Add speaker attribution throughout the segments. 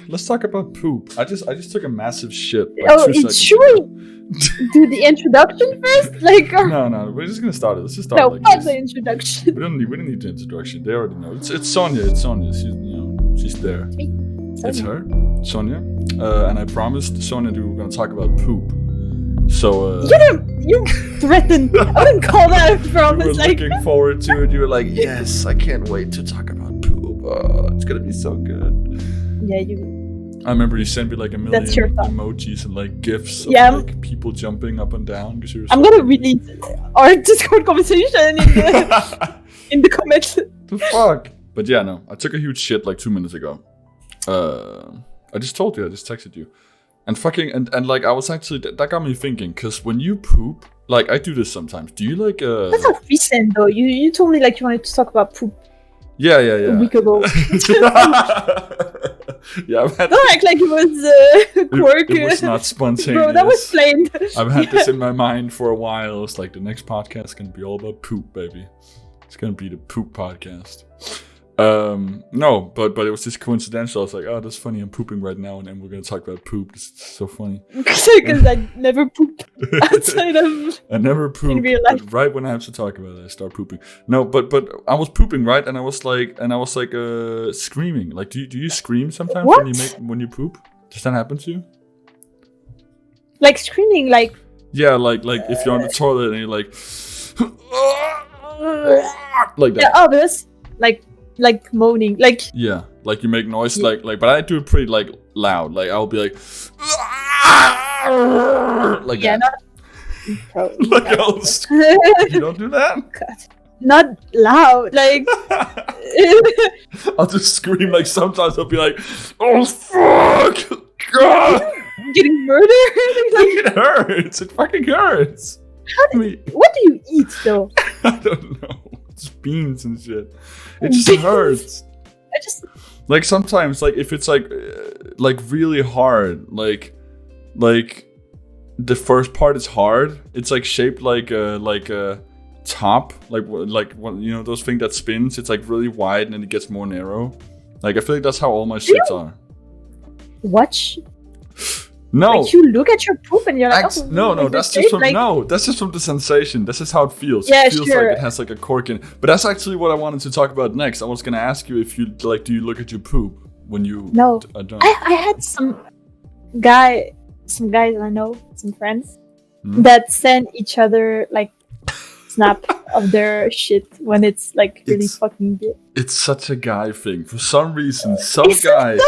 Speaker 1: let's talk about poop. I just took a massive shit.
Speaker 2: Should we do the introduction first? Like, or...
Speaker 1: No, we're just gonna start it. Let's just start
Speaker 2: no,
Speaker 1: like
Speaker 2: not
Speaker 1: this.
Speaker 2: the introduction.
Speaker 1: We don't need the introduction. They already know. It's Sonia. She's there.
Speaker 2: It's me.
Speaker 1: It's her, Sonia. And I promised Sonia that we were gonna talk about poop. So
Speaker 2: you threatened. I wouldn't call that a promise.
Speaker 1: You were looking forward to it. You were like, yes, I can't wait to talk about poop. Oh, it's gonna be so good.
Speaker 2: Yeah,
Speaker 1: I remember you sent me like a million emojis and like gifs of like people jumping up and down.
Speaker 2: I'm gonna release our Discord conversation in the comments.
Speaker 1: The fuck? But yeah, no. I took a huge shit like 2 minutes ago. I just told you. I just texted you. And fucking and like I was actually that got me thinking, because when you poop, like I do this sometimes. Do you like
Speaker 2: That's not recent though. You told me like you wanted to talk about poop.
Speaker 1: Yeah.
Speaker 2: A week ago.
Speaker 1: Yeah,
Speaker 2: don't act like it was quirk.
Speaker 1: It was not spontaneous.
Speaker 2: Bro, that was planned.
Speaker 1: I've had this in my mind for a while. It's like the next podcast is gonna be all about poop, baby. It's gonna be the poop podcast. No, but it was just coincidental. I was like, oh, that's funny. I'm pooping right now, and then we're gonna talk about poop. It's so funny.
Speaker 2: Because I never poop outside of.
Speaker 1: I never poop.
Speaker 2: In real life.
Speaker 1: But right when I have to talk about it, I start pooping. No, but I was pooping, right, and I was like screaming. Like, do you scream sometimes when you poop? Does that happen to you?
Speaker 2: Like screaming, like.
Speaker 1: Yeah, like if you're on the toilet and you're like that.
Speaker 2: Yeah, obvious. Like moaning, like
Speaker 1: like you make noise, like but I do it pretty like loud. Like I'll be like that.
Speaker 2: Not
Speaker 1: like you don't do that?
Speaker 2: God. Not loud, like
Speaker 1: I'll just scream. Like sometimes I'll be like, oh fuck, God,
Speaker 2: getting murdered.
Speaker 1: Like, it hurts. It fucking hurts.
Speaker 2: What do you eat though?
Speaker 1: I don't know. It's beans and shit. It just hurts. Like sometimes, like if it's like really hard, like the first part is hard. It's like shaped like a top, like you know those things that spins. It's like really wide and then it gets more narrow. Like I feel like that's how all my shits are.
Speaker 2: Watch.
Speaker 1: No.
Speaker 2: Like you look at your poop and you're like,
Speaker 1: no, that's just from that's just from the sensation. That's just how it feels.
Speaker 2: Yeah,
Speaker 1: it feels
Speaker 2: sure.
Speaker 1: like it has like a cork in it. But that's actually what I wanted to talk about next. I was gonna ask you if you like, do you look at your poop when you?
Speaker 2: No.
Speaker 1: I don't.
Speaker 2: I had some guys I know, some friends that send each other like snap of their shit when it's like really fucking good.
Speaker 1: It's such a guy thing. For some reason, some guys.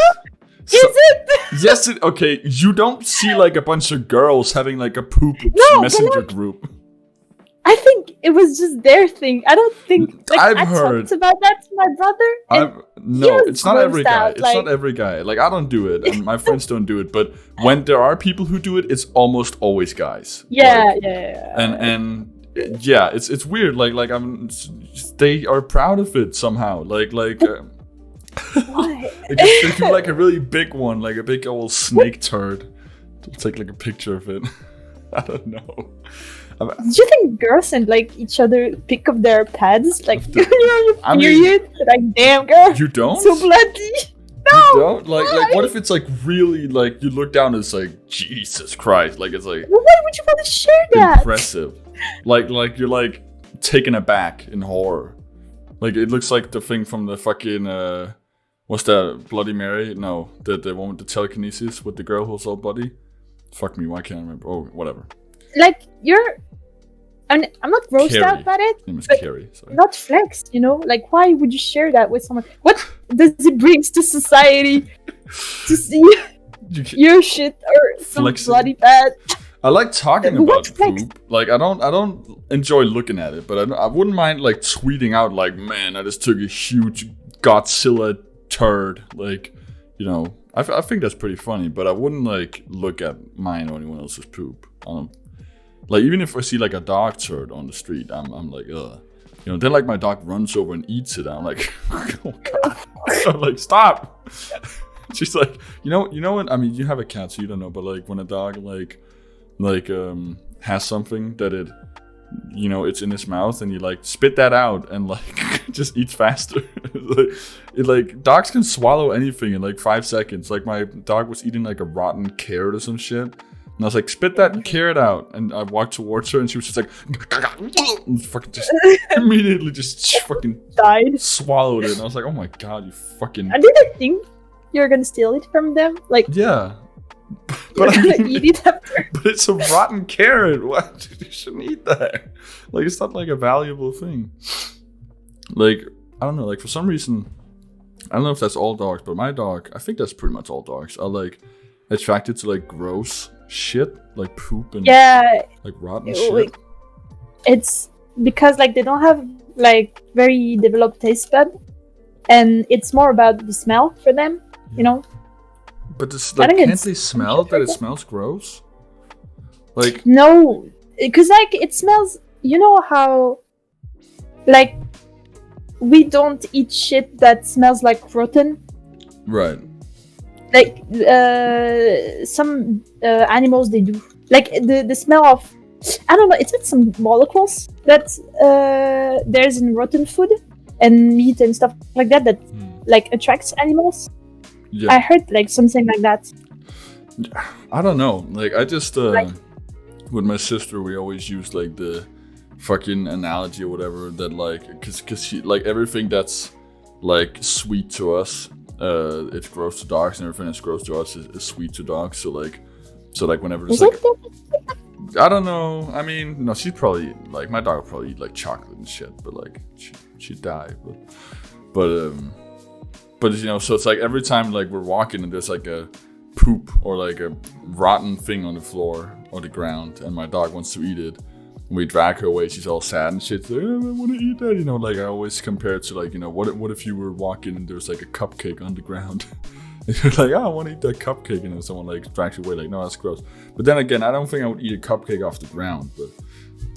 Speaker 2: Is it?
Speaker 1: Yes, okay. You don't see like a bunch of girls having like a poop messenger group.
Speaker 2: I think it was just their thing. I don't think
Speaker 1: I've heard
Speaker 2: talked about that to my brother.
Speaker 1: No, it's not every guy. It's not every guy. Like I don't do it, and my friends don't do it. But when there are people who do it, it's almost always guys.
Speaker 2: Yeah.
Speaker 1: And yeah, it's weird. Like they are proud of it somehow. Like.
Speaker 2: Why?
Speaker 1: They do like a really big one, like a big old snake turd. I'll take like a picture of it. I don't know.
Speaker 2: Do you think girls send like each other pick up their pads like when you're on your period? Like damn girl,
Speaker 1: you don't?
Speaker 2: So bloody. No.
Speaker 1: You don't? Like what if it's like really like you look down and it's like Jesus Christ, like it's like.
Speaker 2: Well, why would you want to share that?
Speaker 1: Impressive. Like you're like taken aback in horror. Like it looks like the thing from the fucking what's that, Bloody Mary? No, the one with the telekinesis with the girl who's all bloody. Fuck me, why can't I remember? Oh, whatever.
Speaker 2: Like I'm not grossed out by it.
Speaker 1: Name is Carrie. Sorry.
Speaker 2: Not flex, you know? Like why would you share that with someone? What does it bring to society to see your shit or some
Speaker 1: flexing.
Speaker 2: bloody pad?
Speaker 1: I like talking about poop. Like I don't enjoy looking at it, but I wouldn't mind like tweeting out like, man, I just took a huge Godzilla turd. Like, you know, I think that's pretty funny, but I wouldn't like look at mine or anyone else's poop. Like even if I see like a dog turd on the street, I'm like, ugh. You know, then like my dog runs over and eats it. I'm like, oh god. I'm like, stop. She's like, you know what? I mean, you have a cat, so you don't know, but like when a dog like has something that it it's in his mouth, and you like spit that out and like just eats faster. Dogs can swallow anything in like 5 seconds. Like my dog was eating like a rotten carrot or some shit, and I was like, spit that carrot out, and I walked towards her, and she was just like, and fucking just immediately just fucking
Speaker 2: died,
Speaker 1: swallowed it, and I was like, oh my god, you fucking.
Speaker 2: I didn't think you're gonna steal it from them, like
Speaker 1: yeah.
Speaker 2: But you're gonna eat it after.
Speaker 1: But it's a rotten carrot. What? You shouldn't eat that. Like, it's not like a valuable thing. Like, I don't know. Like, for some reason, I don't know if that's all dogs, but my dog, I think that's pretty much all dogs, are like attracted to like gross shit, like poop and like rotten shit.
Speaker 2: It's because like they don't have like very developed taste bud, and it's more about the smell for them, you know.
Speaker 1: But it's like, can't they smell that it smells gross? Like,
Speaker 2: no, because like it smells. You know how, like, we don't eat shit that smells like rotten.
Speaker 1: Right.
Speaker 2: Like some animals, they do. Like the smell of, I don't know. It's not some molecules that there's in rotten food and meat and stuff like that like attracts animals.
Speaker 1: Yeah.
Speaker 2: I heard like something like that.
Speaker 1: I don't know. Like I just with my sister, we always use like the fucking analogy or whatever that like because she like everything that's like sweet to us, it's gross to dogs, and everything that's gross to us is sweet to dogs. So like whenever it's like, I don't know. I mean, no, she'd probably like my dog would probably eat like chocolate and shit, but like she'd die. But you know, so it's like every time like we're walking and there's like a poop or like a rotten thing on the floor or the ground, and my dog wants to eat it, and we drag her away, she's all sad and shit. Like, oh, I want to eat that, you know. Like I always compare it to like, you know, what if you were walking and there's like a cupcake on the ground, and you're like, oh, I want to eat that cupcake, and then someone like drags you away, like, no, that's gross. But then again, I don't think I would eat a cupcake off the ground, but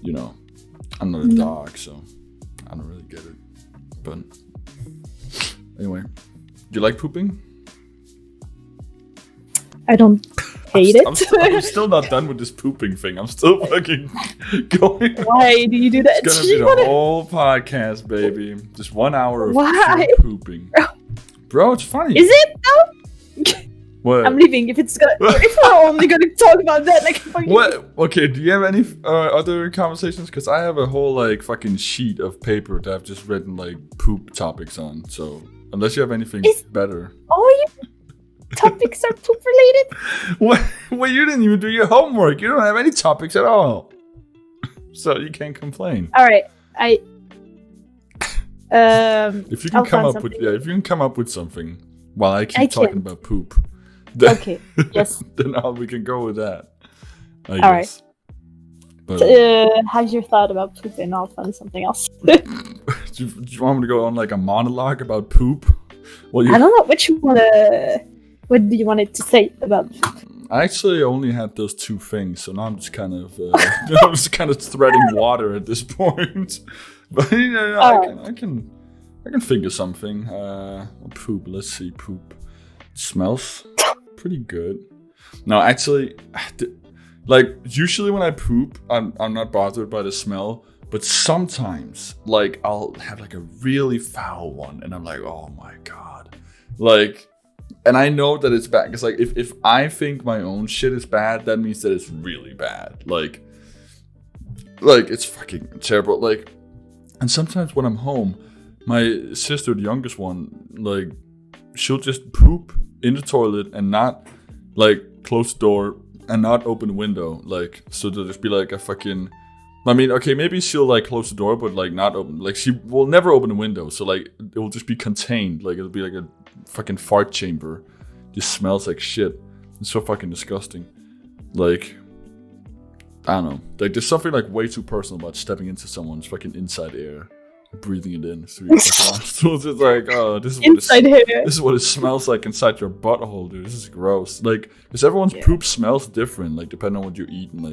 Speaker 1: you know, I'm not a dog, so I don't really get it. But anyway. Do you like pooping?
Speaker 2: I don't hate it.
Speaker 1: I'm still not done with this pooping thing. I'm still fucking going.
Speaker 2: Why do you do that?
Speaker 1: It's gonna be the whole podcast, baby. Just 1 hour of pooping. Bro, it's funny.
Speaker 2: Is it though?
Speaker 1: What?
Speaker 2: I'm leaving if it's gonna. If we're only gonna talk about that, like.
Speaker 1: What? Okay. Do you have any other conversations? Because I have a whole like fucking sheet of paper that I've just written like poop topics on. So. Unless you have anything better.
Speaker 2: Oh, your topics are poop related?
Speaker 1: Well, you didn't even do your homework. You don't have any topics at all. So you can't complain.
Speaker 2: All right.
Speaker 1: If you can come up with something while I keep talking about poop. Then,
Speaker 2: okay. Yes.
Speaker 1: Then we can go with that. I
Speaker 2: all
Speaker 1: guess.
Speaker 2: Right.
Speaker 1: But,
Speaker 2: how's your thought about poop, and I'll find something else.
Speaker 1: do you want me to go on like a monologue about poop?
Speaker 2: I don't know which one. What do you want it to say about poop?
Speaker 1: I actually only had those two things, so now I'm just kind of threading water at this point. But you know, I can think of something. Poop. Let's see. Poop. It smells pretty good. No, actually. Like, usually when I poop, I'm not bothered by the smell, but sometimes, like, I'll have, like, a really foul one, and I'm like, oh my god. Like, and I know that it's bad, because, like, if I think my own shit is bad, that means that it's really bad. Like, it's fucking terrible. Like, and sometimes when I'm home, my sister, the youngest one, like, she'll just poop in the toilet and not, like, close the door and not open the window, like, so there'll just be like a fucking, I mean, okay, maybe she'll like close the door, but like not open, like she will never open the window, so like it will just be contained, like it'll be like a fucking fart chamber, just smells like shit. It's so fucking disgusting. Like, I don't know, like there's something like way too personal about stepping into someone's fucking inside air, breathing it in through your fucking nostrils. It's like, oh, this is what it smells like inside your butthole, dude. This is gross. Like, because everyone's poop smells different, like depending on what you eat, and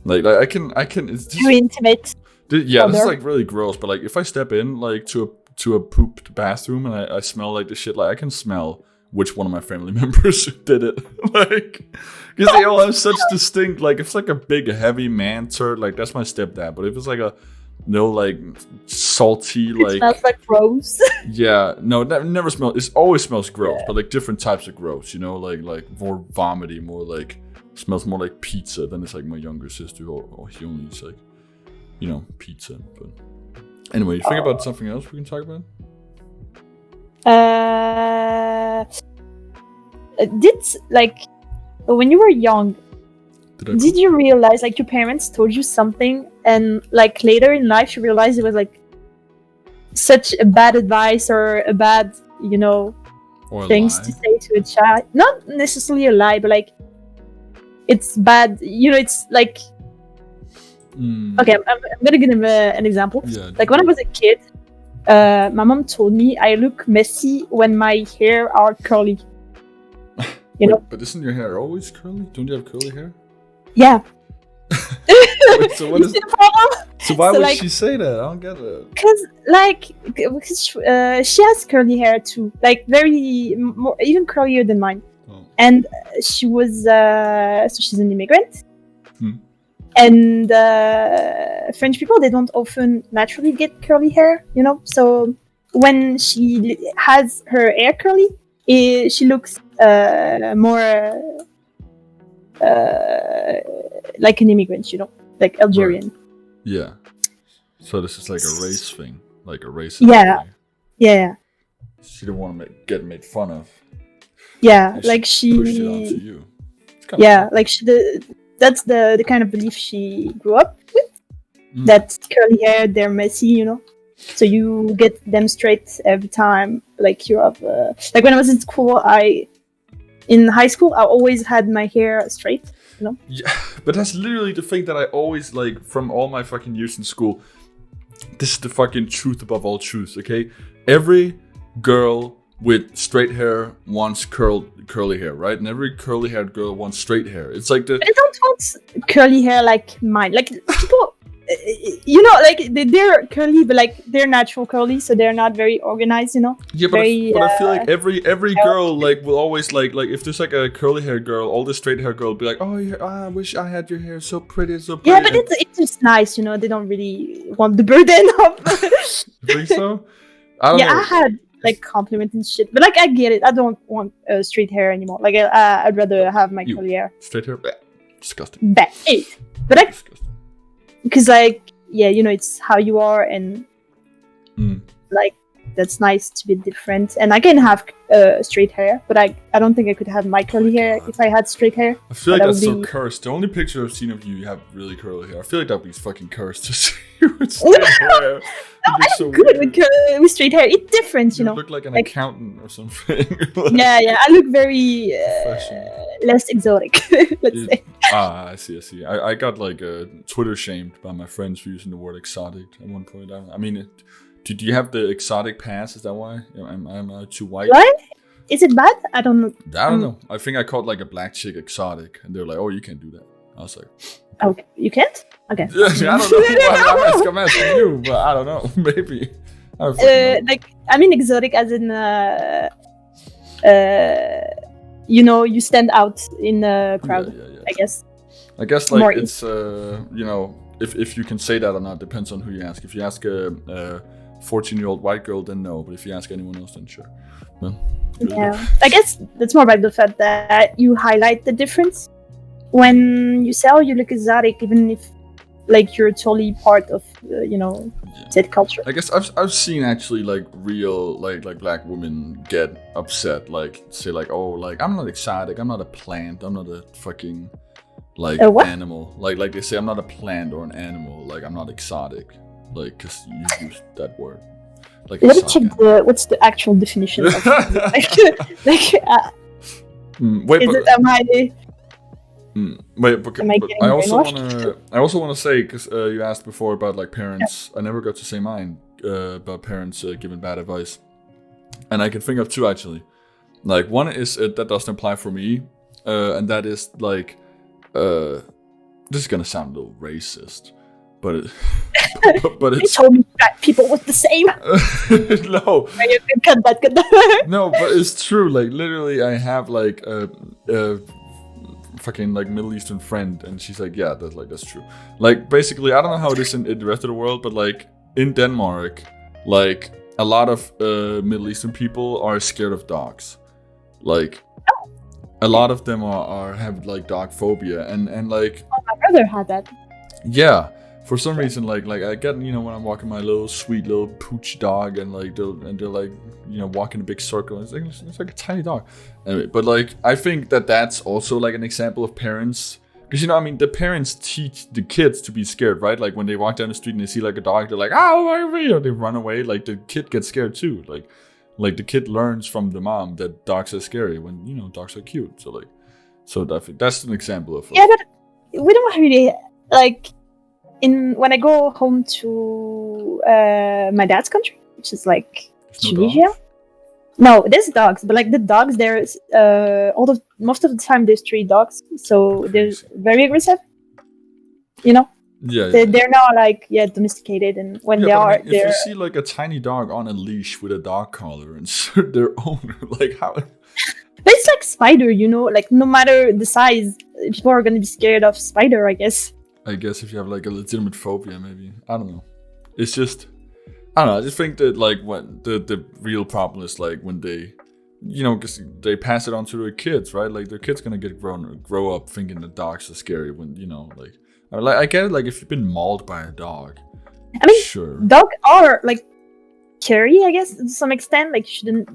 Speaker 1: like I can. It's just,
Speaker 2: too intimate.
Speaker 1: This is like really gross. But like, if I step in like to a pooped bathroom and I smell like the shit, like I can smell which one of my family members did it. Like, because they all have such distinct, like, if it's like a big, heavy man turd, like, that's my stepdad. But if it's like a, like, salty, like...
Speaker 2: It smells like gross.
Speaker 1: Yeah, no, it never smells... It always smells gross, but, like, different types of gross, you know? Like more vomity, more, like... Smells more like pizza than it's, like, my younger sister, or he only eats, like, you know, pizza. But anyway, you think about something else we can talk about?
Speaker 2: Like, when you were young, did you realize, like, your parents told you something, and, like, later in life you realized it was, like, such a bad advice or a bad, you know, things to say to a child? Not necessarily a lie, but, like, it's bad, you know, it's, like... Okay, I'm gonna give him an example.
Speaker 1: Yeah,
Speaker 2: like, when I was a kid, my mom told me I look messy when my hair are curly. You know?
Speaker 1: But isn't your hair always curly? Don't you have curly hair?
Speaker 2: Yeah.
Speaker 1: Wait, so what is
Speaker 2: the problem?
Speaker 1: So why would she say that? I don't get it.
Speaker 2: Because she has curly hair too, like very more, even curlier than mine. Oh. And she was so she's an immigrant. And French people, they don't often naturally get curly hair, you know. So when she has her hair curly, she looks more like an immigrant, you know, like Algerian.
Speaker 1: Right. Yeah. So this is like a race thing, like a race.
Speaker 2: Yeah. Thing. Yeah.
Speaker 1: She didn't want to get made fun of.
Speaker 2: Yeah, like she
Speaker 1: pushed it onto you.
Speaker 2: Yeah, like that's the kind of belief she grew up with. That curly hair, they're messy, you know. So you get them straight every time. Like you have, like when I was in school, in high school, I always had my hair straight, you know.
Speaker 1: Yeah, but that's literally the thing that I always like from all my fucking years in school. This is the fucking truth above all truths, okay? Every girl with straight hair wants curly hair, right? And every curly haired girl wants straight hair. It's like the...
Speaker 2: I don't want curly hair like mine. Like people, you know, like they're curly, but like they're natural curly, so they're not very organized, you know.
Speaker 1: Yeah, but I feel like every girl like will always like if there's like a curly hair girl, all the straight hair girl will be like, oh, I wish I had your hair, so pretty, so pretty.
Speaker 2: Yeah, but it's just nice, you know. They don't really want the burden of.
Speaker 1: You think so? I don't know.
Speaker 2: I had like compliment and shit, but like I get it. I don't want straight hair anymore. Like I'd rather have my curly hair.
Speaker 1: Straight hair, disgusting.
Speaker 2: But like, because like yeah, you know, it's how you are, and like that's nice to be different. And I can have straight hair, but I don't think I could have my curly hair if I had straight hair.
Speaker 1: I feel like that's so cursed. The only picture I've seen of you have really curly hair. I feel like that'd be fucking cursed to see you with straight hair.
Speaker 2: No, I'm so good with straight hair. It's different, you know.
Speaker 1: Look like an accountant or something.
Speaker 2: Yeah. I look very less exotic. Let's say.
Speaker 1: I see. I got like Twitter shamed by my friends for using the word exotic at one point. I mean, do you have the exotic pass? Is that why? I'm too white.
Speaker 2: What? Is it bad? I don't know.
Speaker 1: I don't know. I think I called like a black chick exotic, and they're like, "Oh, you can't do that." I was like,
Speaker 2: "Okay, you can't." Okay.
Speaker 1: Yeah, I don't know. I'm asking you, but I don't know. Maybe. I don't know.
Speaker 2: Like I mean, exotic as in, you know, you stand out in a crowd. Yeah. I guess
Speaker 1: like
Speaker 2: more
Speaker 1: it's you know, if you can say that or not depends on who you ask. If you ask a 14-year-old white girl, then no. But if you ask anyone else, then sure. Well,
Speaker 2: yeah, I guess that's more about the fact that you highlight the difference. When you say, oh, you look exotic, even if like you're totally part of you know, that culture.
Speaker 1: I guess I've seen actually like real like black women get upset, like say like, oh, like I'm not exotic, I'm not a plant, I'm not a fucking like animal. Like they say I'm not a plant or an animal, like I'm not exotic, like because you use that word. Like
Speaker 2: let me check what's the actual definition of like
Speaker 1: wait,
Speaker 2: is
Speaker 1: but,
Speaker 2: it am I
Speaker 1: wait, but I also want to say, because you asked before about like parents. I never got to say mine about parents giving bad advice, and I can think of two actually. Like one is that doesn't apply for me, and that is like this is gonna sound a little racist, but but
Speaker 2: They
Speaker 1: it's
Speaker 2: told me that people was the same.
Speaker 1: no.
Speaker 2: Cut that.
Speaker 1: No, but it's true. Like literally, I have like a fucking like Middle Eastern friend, and she's like, yeah, that's true. Like basically, I don't know how it is in the rest of the world, but like in Denmark, like a lot of Middle Eastern people are scared of dogs. Like a lot of them are have like dog phobia, and like
Speaker 2: My brother had that.
Speaker 1: yeah. For some reason, like I get, you know, when I'm walking my little sweet little pooch dog, and like they're like, you know, walking a big circle. It's like a tiny dog. Anyway, but like I think that's also like an example of parents, because you know, I mean, the parents teach the kids to be scared, right? Like when they walk down the street and they see like a dog, they're like, oh, or they run away. Like the kid gets scared too. Like the kid learns from the mom that dogs are scary when, you know, dogs are cute. So like, that's an example of
Speaker 2: Yeah, but we don't really like. When I go home to my dad's country, which is like Tunisia. No, there's dogs, but like the dogs, there's most of the time there's stray dogs, so they're very aggressive. You know.
Speaker 1: Yeah,
Speaker 2: they're not like domesticated, and when they are,
Speaker 1: I mean, if you see like a tiny dog on a leash with a dog collar and their owner, like how?
Speaker 2: But it's like spider, you know, like no matter the size, people are gonna be scared of spider, I guess.
Speaker 1: I guess if you have like a legitimate phobia, maybe. I don't know. It's just, I don't know. I just think that like when the real problem is like when they, you know, because they pass it on to their kids, right? Like their kids gonna grow up thinking that dogs are scary when, you know, like I get it. Like if you've been mauled by a dog,
Speaker 2: I mean,
Speaker 1: sure,
Speaker 2: dogs are like scary, I guess, to some extent. Like you shouldn't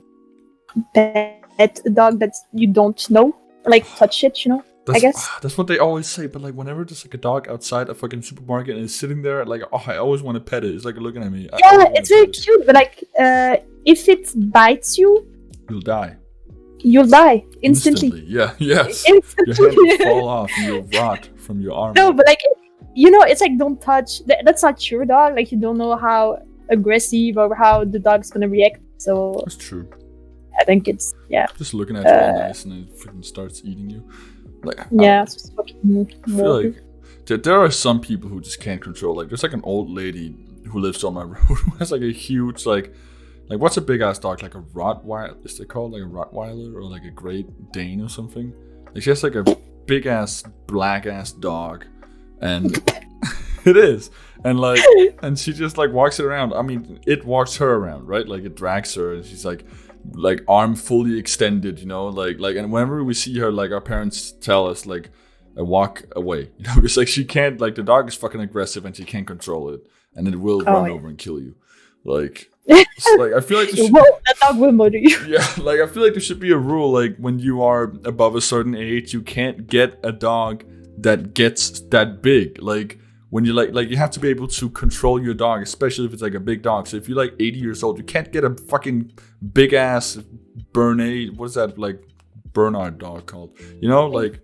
Speaker 2: pet a dog that you don't know, or, like touch it, you know. I guess
Speaker 1: that's what they always say, but like whenever there's like a dog outside a fucking supermarket and it's sitting there, like, oh, I always want to pet it. It's like looking at me.
Speaker 2: Yeah, it's very cute, but like if it bites you,
Speaker 1: you'll die.
Speaker 2: You'll die instantly.
Speaker 1: Yeah, yes.
Speaker 2: Instantly.
Speaker 1: Your hand will fall off and you'll rot from your arm.
Speaker 2: No, but like, you know, it's like don't touch. That's not your dog. Like you don't know how aggressive or how the dog's gonna react. So
Speaker 1: that's true.
Speaker 2: I think it's
Speaker 1: just looking at you all nice and it freaking starts eating you. Like,
Speaker 2: yeah,
Speaker 1: I feel like there are some people who just can't control. Like, there's like an old lady who lives on my road who has like a huge like what's a big ass dog? Like a Rottweiler? Is it called like a Rottweiler or like a Great Dane or something? Like she has like a big ass black ass dog, and it is, and she just like walks it around. I mean, it walks her around, right? Like it drags her, and she's like arm fully extended, you know, like and whenever we see her, like our parents tell us like walk away, you know, because like she can't, like the dog is fucking aggressive and she can't control it, and it will run over and kill you. Like so, like I feel like
Speaker 2: that dog will murder you.
Speaker 1: Yeah, like I feel like there should be a rule, like when you are above a certain age you can't get a dog that gets that big. Like when you like you have to be able to control your dog, especially if it's like a big dog. So if you're like 80 years old, you can't get a fucking big ass what is that, like Bernard dog called? You know, like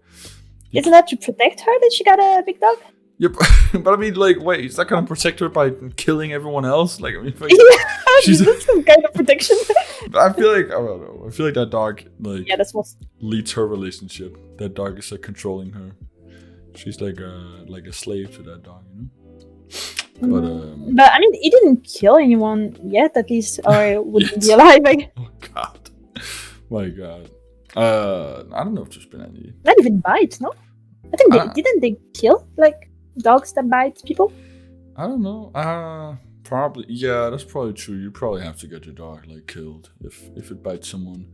Speaker 2: isn't that to protect her that she got a big dog?
Speaker 1: Yep, but I mean, like, wait, is that gonna protect her by killing everyone else? Like, I mean, like,
Speaker 2: she's some kind of protection.
Speaker 1: I feel like, I don't know. I feel like that dog, like,
Speaker 2: that's what
Speaker 1: leads her relationship. That dog is like controlling her. She's like a slave to that dog, you know.
Speaker 2: But I mean, he didn't kill anyone yet, at least, or it wouldn't be alive. Like.
Speaker 1: Oh God, my God. I don't know if there's been any.
Speaker 2: Not even bites, no. I think didn't they kill like dogs that bite people?
Speaker 1: I don't know. Probably. Yeah, that's probably true. You probably have to get your dog like killed if it bites someone.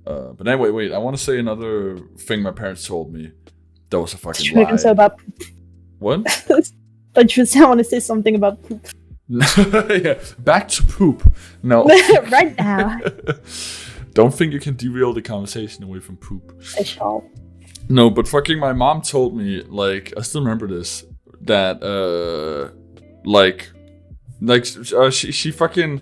Speaker 1: But anyway, wait. I want to say another thing my parents told me. That was a fucking lie.
Speaker 2: About poop.
Speaker 1: What?
Speaker 2: But you want to say something about poop.
Speaker 1: Yeah, back to poop. No.
Speaker 2: Right now.
Speaker 1: Don't think you can derail the conversation away from poop.
Speaker 2: I shall.
Speaker 1: No, but fucking my mom told me, like, I still remember this, that, she fucking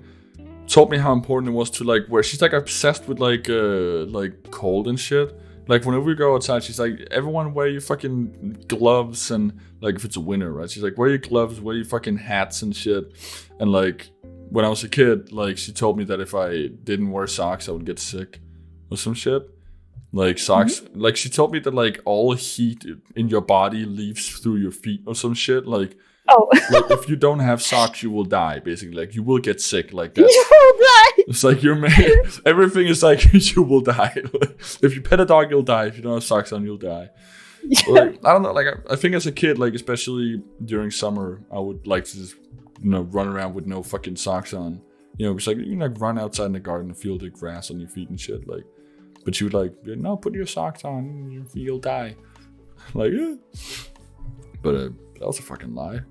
Speaker 1: told me how important it was to, like, wear, she's, like, obsessed with, like cold and shit. Like, whenever we go outside, she's like, everyone wear your fucking gloves, and, like, if it's a winter, right? She's like, wear your gloves, wear your fucking hats and shit. And, like, when I was a kid, like, she told me that if I didn't wear socks, I would get sick or some shit. Like, socks, like, she told me that, like, all heat in your body leaves through your feet or some shit. Like,
Speaker 2: Oh.
Speaker 1: Like if you don't have socks, you will die. Basically, like you will get sick. Like that.
Speaker 2: You will die.
Speaker 1: It's like you're made. Everything is like you will die. If you pet a dog, you'll die. If you don't have socks on, you'll die.
Speaker 2: Yeah.
Speaker 1: Like, I don't know. Like I think as a kid, like especially during summer, I would like to just run around with no fucking socks on. It's like you can like run outside in the garden and feel the grass on your feet and shit. Like, but you would like no, put your socks on, you'll die. Like yeah. But that was a fucking lie.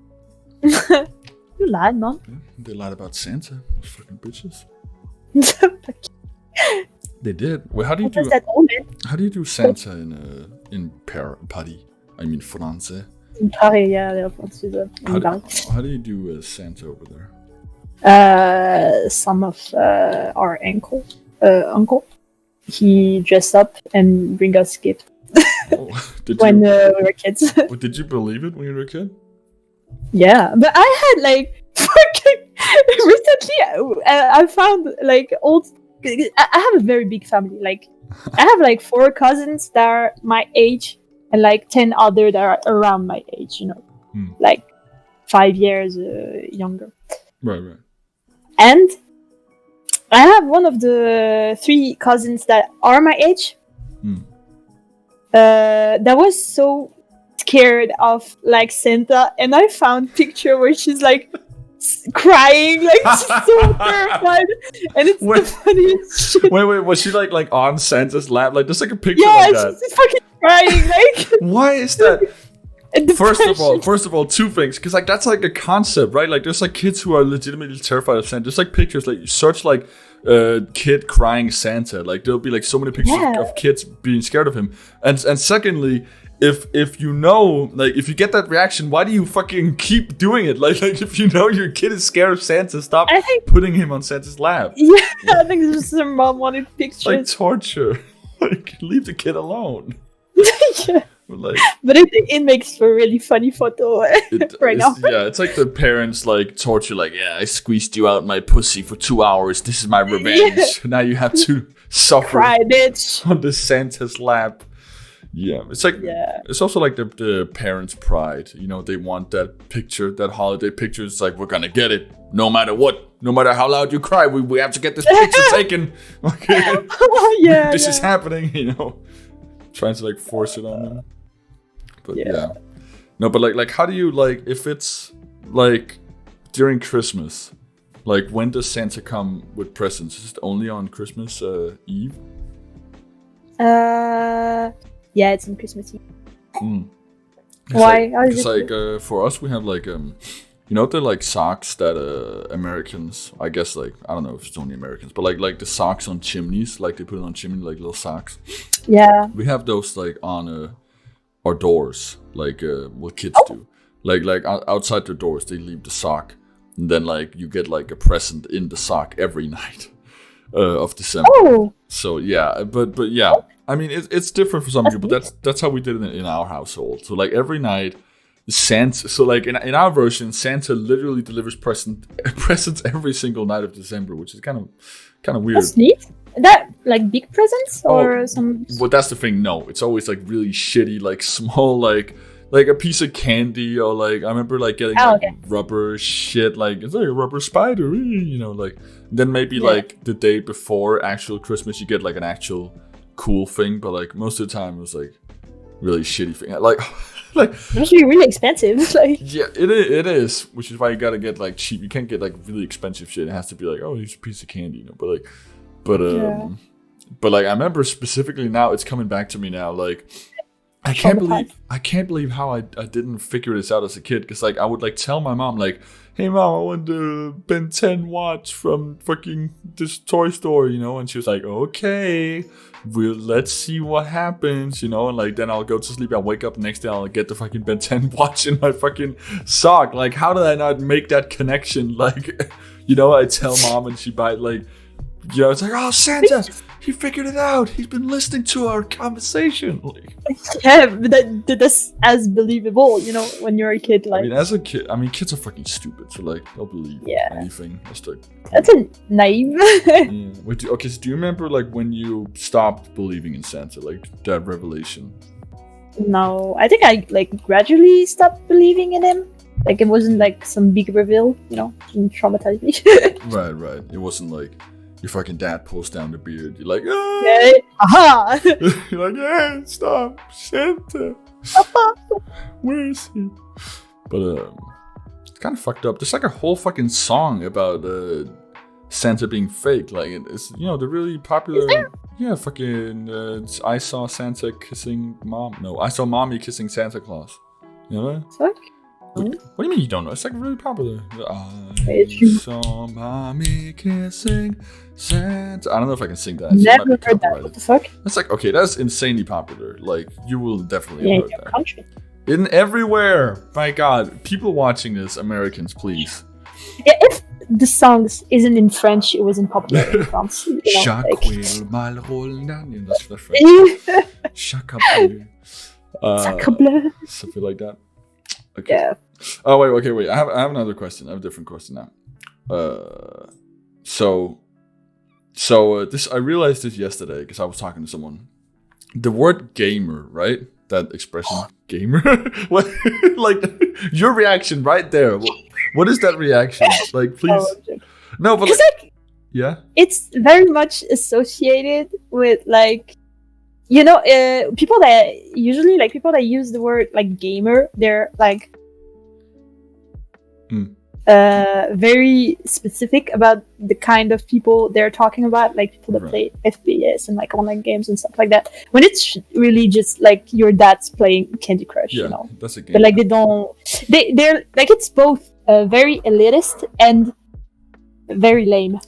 Speaker 2: You lied, Mom.
Speaker 1: Yeah, they lied about Santa. Those fucking bitches. They did. Well, how do you do? How do you do Santa in Paris? I mean France.
Speaker 2: In Paris, yeah, they're français.
Speaker 1: How do you do Santa over there?
Speaker 2: Some of our uncle, he dressed up and bring us gifts. When we were kids.
Speaker 1: Did you believe it when you were a kid?
Speaker 2: Yeah, but I had like fucking recently. I found like old. I have a very big family. Like I have like 4 cousins that are my age, and like 10 other that are around my age. Like 5 years younger.
Speaker 1: Right.
Speaker 2: And I have one of the 3 cousins that are my age. That was so scared of like Santa, and I found picture where she's like crying, like she's so terrified, and it's the funniest shit.
Speaker 1: Wait, was she like on Santa's lap? Like there's like a picture
Speaker 2: like
Speaker 1: that.
Speaker 2: Yeah, she's fucking crying. Like
Speaker 1: why is that? First of all, 2 things, because like that's like a concept, right? Like there's like kids who are legitimately terrified of Santa. There's like pictures, like you search like kid crying Santa, like there'll be like so many pictures of kids being scared of him. And secondly, if you know, like if you get that reaction, why do you fucking keep doing it? Like if you know your kid is scared of Santa, stop putting him on Santa's lap.
Speaker 2: Yeah, I think it's just her mom wanted pictures.
Speaker 1: Like torture. Like leave the kid alone.
Speaker 2: Yeah. But I think it makes for a really funny photo right now.
Speaker 1: Yeah, it's like the parents like torture, like, yeah, I squeezed you out my pussy for 2 hours. This is my revenge. Yeah. Now you have to suffer.
Speaker 2: Cry, bitch.
Speaker 1: On the Santa's lap. Yeah, it's like it's also like the parents' pride. They want that picture, that holiday picture. It's like we're gonna get it, no matter what, no matter how loud you cry. We have to get this picture taken. Okay, this is happening. Trying to like force it on them. But no, but like how do you like if it's like during Christmas? Like when does Santa come with presents? Is it only on Christmas Eve?
Speaker 2: Yeah, it's on Christmas Eve.
Speaker 1: Why? Because like for us, we have like the like socks that Americans, I guess, like I don't know if it's only Americans, but like the socks on chimneys, like they put it on chimney, like little socks.
Speaker 2: Yeah.
Speaker 1: We have those like on our doors, like what kids do. Like outside their doors, they leave the sock, and then like you get like a present in the sock every night of December.
Speaker 2: Oh.
Speaker 1: So yeah, but yeah. I mean, it's different for some people, but that's how we did it in our household. So like every night, Santa. So like in our version, Santa literally delivers presents every single night of December, which is kind of weird.
Speaker 2: That's neat. That like big presents or some?
Speaker 1: Well, that's the thing. No, it's always like really shitty, like small, like a piece of candy, or like I remember like getting rubber shit, like it's like a rubber spider, like. Then maybe like the day before actual Christmas, you get like an actual cool thing, but like most of the time it was like really shitty thing, like
Speaker 2: it must be really expensive. Like
Speaker 1: yeah, it is, which is why you gotta get like cheap. You can't get like really expensive shit. It has to be like, oh, here's a piece of candy, but like I remember specifically now, it's coming back to me now, like I can't believe how I didn't figure this out as a kid, because like I would like tell my mom like, hey mom, I want the Ben 10 watch from fucking this toy store, and she was like, okay, let's see what happens, and like then I'll go to sleep, I'll wake up the next day, I'll get the fucking Ben 10 watch in my fucking sock. Like how did I not make that connection? Like I tell mom and she buy like, it's like, oh, Santa, he figured it out. He's been listening to our conversation. Like,
Speaker 2: yeah, but that's as believable, when you're a kid. Like,
Speaker 1: I mean, as a kid, kids are fucking stupid. So like, they'll believe anything.
Speaker 2: That's a naive.
Speaker 1: Yeah. Wait, okay, so do you remember like when you stopped believing in Santa, like that revelation?
Speaker 2: No, I think I like gradually stopped believing in him. Like it wasn't like some big reveal, didn't traumatize me.
Speaker 1: Right. It wasn't like your fucking dad pulls down the beard. You're like,
Speaker 2: Yeah. Aha!
Speaker 1: You're like, yeah, stop, Santa. Where is he? But it's kind of fucked up. There's like a whole fucking song about Santa being fake. Like it's the really popular. Yeah, fucking. I saw Santa kissing mom. No, I saw mommy kissing Santa Claus. You know that?
Speaker 2: Fuck.
Speaker 1: What do you mean you don't know? It's like really popular. I
Speaker 2: It's
Speaker 1: saw mommy kissing Santa. I don't know if I can sing that.
Speaker 2: never heard that. What the fuck?
Speaker 1: It's like, okay, that's insanely popular. Like, you will definitely have heard
Speaker 2: your
Speaker 1: that.
Speaker 2: country.
Speaker 1: In everywhere. My God. People watching this, Americans, please.
Speaker 2: Yeah, if the songs isn't in French, it wasn't popular in France.
Speaker 1: Chaque will malrollen. That's French. Chaque bleu.
Speaker 2: Sacre bleu.
Speaker 1: Something like that. Okay.
Speaker 2: Yeah.
Speaker 1: Oh wait. I have another question. I have a different question now. So this I realized this yesterday because I was talking to someone. The word gamer, right? That expression, gamer. What? Like your reaction right there. What is that reaction? Like, please. No, but
Speaker 2: like,
Speaker 1: yeah.
Speaker 2: It's very much associated with like, people that usually like people that use the word like gamer. They're like. Very specific about the kind of people they're talking about, like people that play FPS and like online games and stuff like that. When it's really just like your dad's playing Candy Crush,
Speaker 1: that's a game.
Speaker 2: But like they're like it's both very elitist and very lame.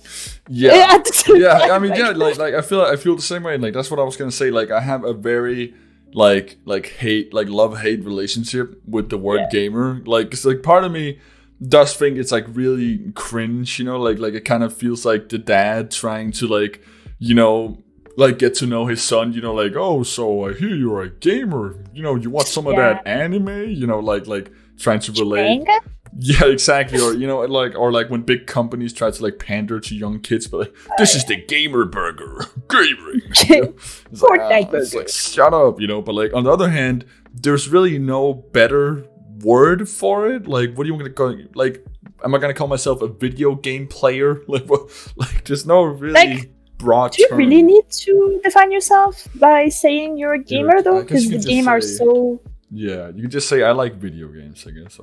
Speaker 1: Yeah, yeah. I mean, yeah. Like I feel the same way. Like that's what I was gonna say. Like I have a very like love-hate relationship with the word gamer. Like it's like part of me does think it's like really cringe, like it kind of feels like the dad trying to like get to know his son, like, oh, so I hear you're a gamer, you watch some of that anime, like trying to relate. Yeah, exactly. Or like when big companies try to like pander to young kids, but like, this is the gamer burger, gaming. It's
Speaker 2: Fortnite burger.
Speaker 1: It's like shut up, but like on the other hand, there's really no better word for it. Like, what do you want to call it? Like, am I gonna call myself a video game player? Like, what? Like, there's no really broad.
Speaker 2: Do you really need to define yourself by saying you're a gamer though? Because the game are so.
Speaker 1: Yeah, you can just say I like video games. I guess.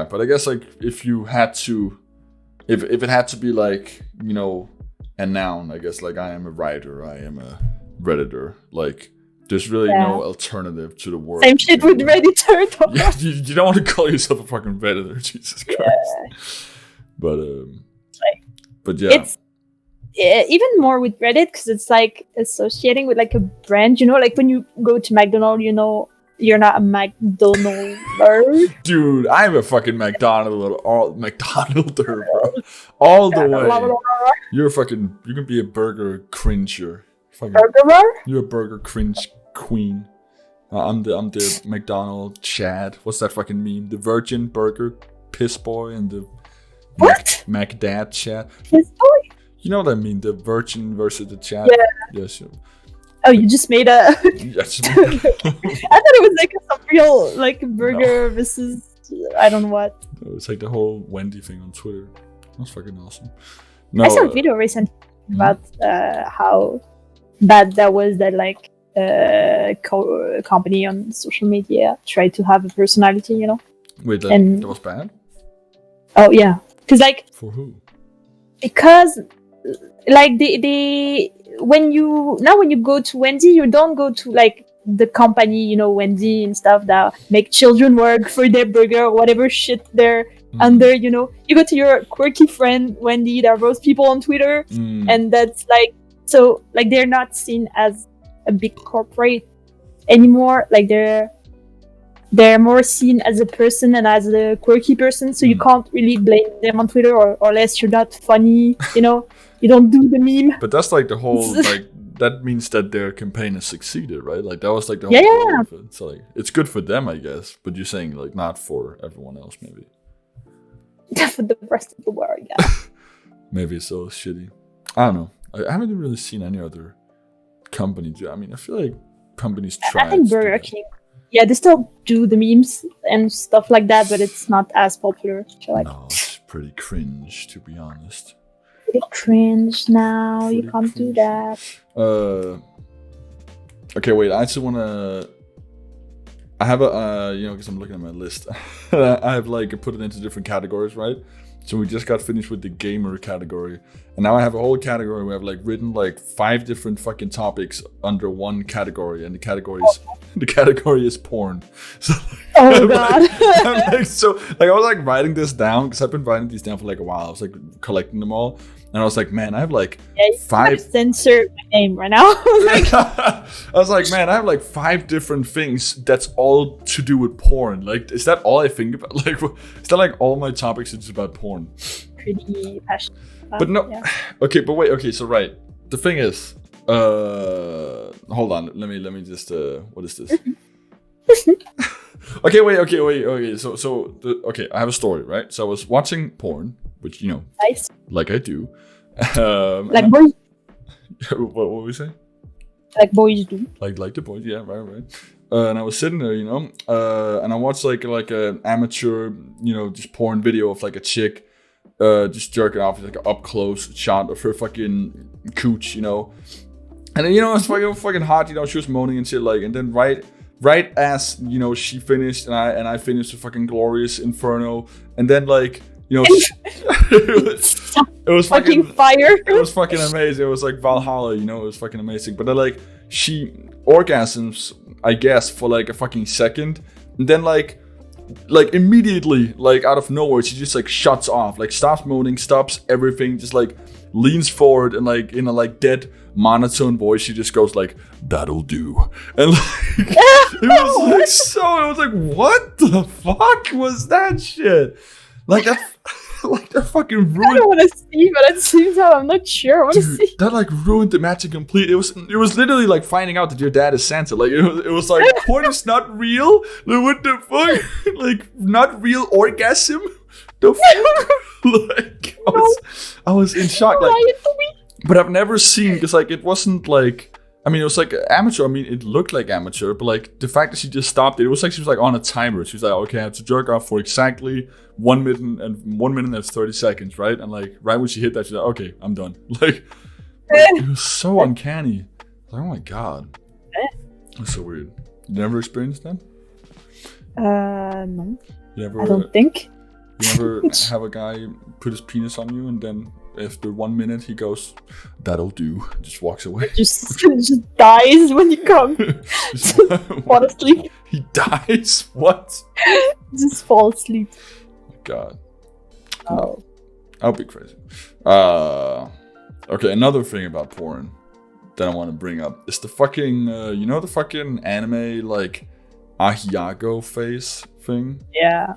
Speaker 1: But I guess like if you had to, if it had to be like a noun, I guess like I am a writer, I am a redditor, like. There's really no alternative to the word.
Speaker 2: Same shit with Redditor.
Speaker 1: Yeah, you don't want to call yourself a fucking Redditor, Jesus Christ. Yeah. But yeah.
Speaker 2: It's even more with Reddit because it's like associating with like a brand, like when you go to McDonald's, you're not a McDonalder.
Speaker 1: Dude, I'm a fucking McDonalder, bro. All the way. You can be a burger cringer. You're a burger cringe queen. I'm the McDonald Chad. What's that fucking meme? The virgin burger piss boy and the McDad Chad.
Speaker 2: Piss boy?
Speaker 1: You know what I mean? The virgin versus the Chad.
Speaker 2: Yeah.
Speaker 1: Yes.
Speaker 2: Oh, you just made a.
Speaker 1: Yes.
Speaker 2: I thought it was like some real like burger versus I don't know what.
Speaker 1: It's like the whole Wendy thing on Twitter. That's fucking awesome.
Speaker 2: I saw a video recently about how bad that was that like company on social media tried to have a personality,
Speaker 1: Wait, that was bad?
Speaker 2: Oh yeah, because like
Speaker 1: for who?
Speaker 2: Because like they when you go to Wendy, you don't go to like the company, Wendy and stuff that make children work for their burger or whatever shit they're under, you go to your quirky friend Wendy that roasts people on Twitter, and that's like. So, like, they're not seen as a big corporate anymore. Like, they're more seen as a person and as a quirky person. So you can't really blame them on Twitter, or unless you're not funny, you don't do the meme.
Speaker 1: But that's like the whole like that means that their campaign has succeeded, right? Like that was like the whole goal of it. So like it's good for them, I guess. But you're saying like not for everyone else, maybe.
Speaker 2: For the rest of the world, yeah.
Speaker 1: Maybe it's so shitty. I don't know. I haven't really seen any other company do. I mean, I feel like companies try.
Speaker 2: I think Burger King. yeah, they still do the memes and stuff like that, but it's not as popular. So like,
Speaker 1: No, it's pretty cringe, to be honest.
Speaker 2: pretty cringe now. You
Speaker 1: Pretty
Speaker 2: can't do
Speaker 1: cringe.
Speaker 2: that.
Speaker 1: Okay, wait. I actually wanna. I have a because I'm looking at my list. I have like put it into different categories, right? So we just got finished with the gamer category, and now I have a whole category where I've like written like 5 different fucking topics under one category, and the category is porn. So,
Speaker 2: Oh god.
Speaker 1: I'm like, so like I was like writing this down because I've been writing these down for like a while. I was like collecting them all, and I was like, man, I have like
Speaker 2: Yeah, you
Speaker 1: 5.
Speaker 2: censor my name right now. Like,
Speaker 1: I was like, man, I have like 5 different things that's all to do with porn. Like, is that all I think about? Like, is that like all my topics are just about porn?
Speaker 2: pretty passionate.
Speaker 1: But no,
Speaker 2: Yeah.
Speaker 1: okay, but wait, okay, so right. The thing is, hold on, let me just, what is this? Okay. Okay, I have a story, right? So I was watching porn, which,
Speaker 2: Nice.
Speaker 1: like I do.
Speaker 2: Like boys,
Speaker 1: what were we saying?
Speaker 2: like boys do.
Speaker 1: Like the boys, yeah, right. And I was sitting there, and I watched like an amateur, just porn video of like a chick, just jerking off, like an up close shot of her fucking cooch, And then it was fucking hot, she was moaning and shit, like, and then right as she finished and I finished the fucking glorious inferno, and then like it was
Speaker 2: Fucking fire.
Speaker 1: it was fucking amazing. It was like Valhalla, it was fucking amazing. But then like she orgasms, I guess, for like a fucking second, and then like immediately, like out of nowhere, she just like shuts off, like stops moaning, stops everything, just like leans forward, and like in a like dead monotone voice, she just goes like, "That'll do," and like it was like, what the fuck was that shit? Like that. Like that fucking
Speaker 2: I
Speaker 1: ruined.
Speaker 2: don't want to see, but at the same time, I'm not sure. I want to
Speaker 1: Dude,
Speaker 2: see.
Speaker 1: that like ruined the magic completely. It was literally like finding out that your dad is Santa. Like it was like porn is not real. Like, what the fuck? Like not real orgasm. The fuck? Like I was in shock. Like, but I've never seen, because like it wasn't like. I mean, it was like amateur. I mean, it looked like amateur, but like the fact that she just stopped it was like she was like on a timer. She was like, okay, I have to jerk off for exactly 1 minute and 30 seconds, right? And like right when she hit that, she's like, okay, I'm done. Like it was so uncanny. Like, oh my god, it was so weird. You never experienced that?
Speaker 2: No.
Speaker 1: You never?
Speaker 2: I don't think.
Speaker 1: You never have a guy put his penis on you and then after 1 minute he goes, "That'll do," just walks away.
Speaker 2: Just dies when you come. Fall asleep.
Speaker 1: He dies? What?
Speaker 2: Just fall asleep.
Speaker 1: God.
Speaker 2: Oh.
Speaker 1: That would be crazy. Okay, another thing about porn that I want to bring up is the fucking, the fucking anime, like, Ahiago face thing?
Speaker 2: Yeah.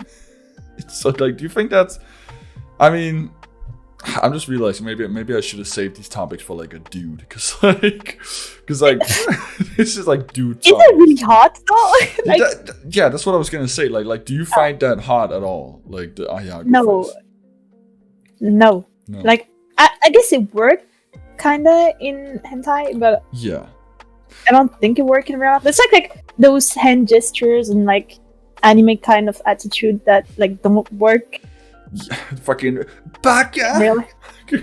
Speaker 1: It's so, like, do you think that's... I mean, I'm just realizing maybe I should have saved these topics for, like, a dude. Because, like, this is, like, dude
Speaker 2: Is it really hot, though? Like,
Speaker 1: yeah, that's what I was going to say. Like, do you find that hot at all? Like, the Ahiago face?
Speaker 2: No. Like, I guess it worked kinda in hentai, but
Speaker 1: yeah,
Speaker 2: I don't think it worked in real life. It's like those hand gestures and like anime kind of attitude that like don't work.
Speaker 1: Yeah, fucking baka.
Speaker 2: Really?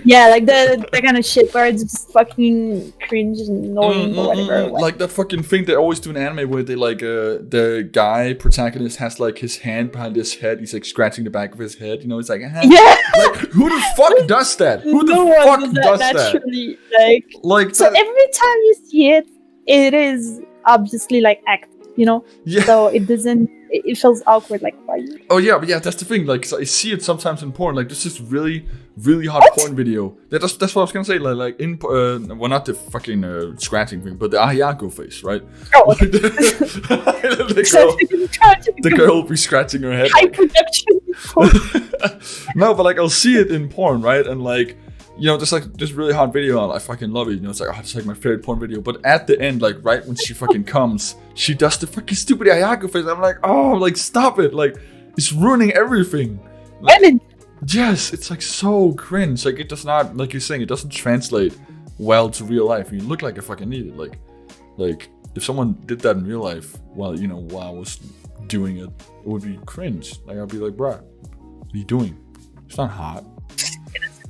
Speaker 2: Yeah, like the kind of shit where it's just fucking cringe and annoying or whatever.
Speaker 1: Like that fucking thing they always do in anime where they like the guy protagonist has like his hand behind his head. He's like scratching the back of his head. It's like,
Speaker 2: yeah.
Speaker 1: Like who the fuck does that? Who the fuck does that?
Speaker 2: Naturally,
Speaker 1: like
Speaker 2: so every time you see it, it is obviously like act.
Speaker 1: Yeah.
Speaker 2: So it doesn't. It feels awkward. Like why?
Speaker 1: Oh yeah, but yeah, that's the thing. Like, so I see it sometimes in porn. Like, this is really, really hot porn video. That's what I was gonna say. Like in well, not the fucking scratching thing, but the Ahiago face, right?
Speaker 2: Oh, okay.
Speaker 1: the girl will be scratching her head.
Speaker 2: High production.
Speaker 1: No, but like I'll see it in porn, right? And like, there's like this really hot video on. I fucking love it. It's like, oh, it's like my favorite porn video. But at the end, like right when she fucking comes, she does the fucking stupid Ahiago face. I'm like, oh, like stop it! Like it's ruining everything. Like, yes, it's like so cringe. Like it does not, like you're saying, it doesn't translate well to real life. You look like a fucking idiot. Like if someone did that in real life, while I was doing it, it would be cringe. Like I'd be like, bruh, what are you doing? It's not hot.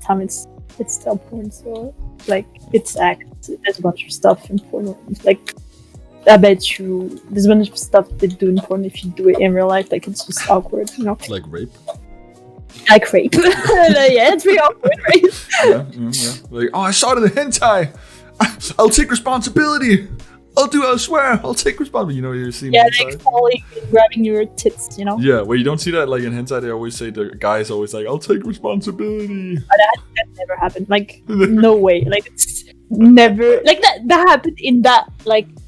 Speaker 2: Time it's still porn, so like it's act. There's a bunch of stuff in porn. Like I bet you there's a bunch of stuff they do in porn. If you do it in real life, like it's just awkward,
Speaker 1: Like rape.
Speaker 2: Like rape. Yeah, it's pretty awkward, right?
Speaker 1: Yeah. Like, oh, I saw it in the hentai. I'll take responsibility. I swear, I'll take responsibility. You're seeing hentai?
Speaker 2: Like falling and grabbing your tits,
Speaker 1: Yeah, well, you don't see that, like, in hentai, they always say, the guy's always like, I'll take responsibility.
Speaker 2: But that never happened. Like, no way. Like, it's never... Like, that happened in that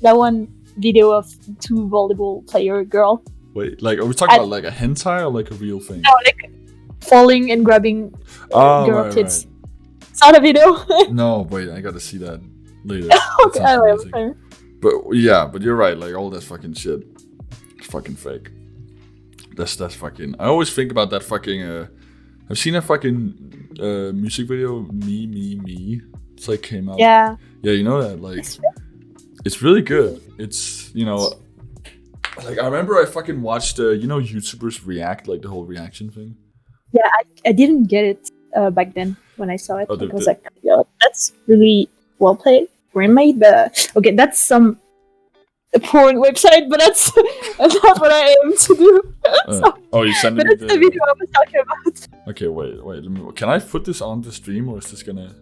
Speaker 2: one video of two volleyball player girl.
Speaker 1: Wait, like, are we talking about, like, a hentai or, like, a real thing?
Speaker 2: No, like, falling and grabbing girl tits.
Speaker 1: Right.
Speaker 2: It's not a video.
Speaker 1: No, wait, I gotta see that later.
Speaker 2: Okay, anyway.
Speaker 1: But you're right, like all that fucking shit, it's fucking fake. That's fucking. I always think about that fucking. I've seen a fucking music video, Me. It's like came out.
Speaker 2: Yeah.
Speaker 1: Yeah, you know that, like, it's really good. It's like I remember I fucking watched YouTubers react, like the whole reaction thing.
Speaker 2: Yeah, I didn't get it back then when I saw it. I was like, yeah, that's really well played. Made, but okay, that's some porn website, but that's not what I aim to do.
Speaker 1: You sent me
Speaker 2: that's the video I was talking about.
Speaker 1: Okay, wait. Can I put this on the stream, or is this gonna,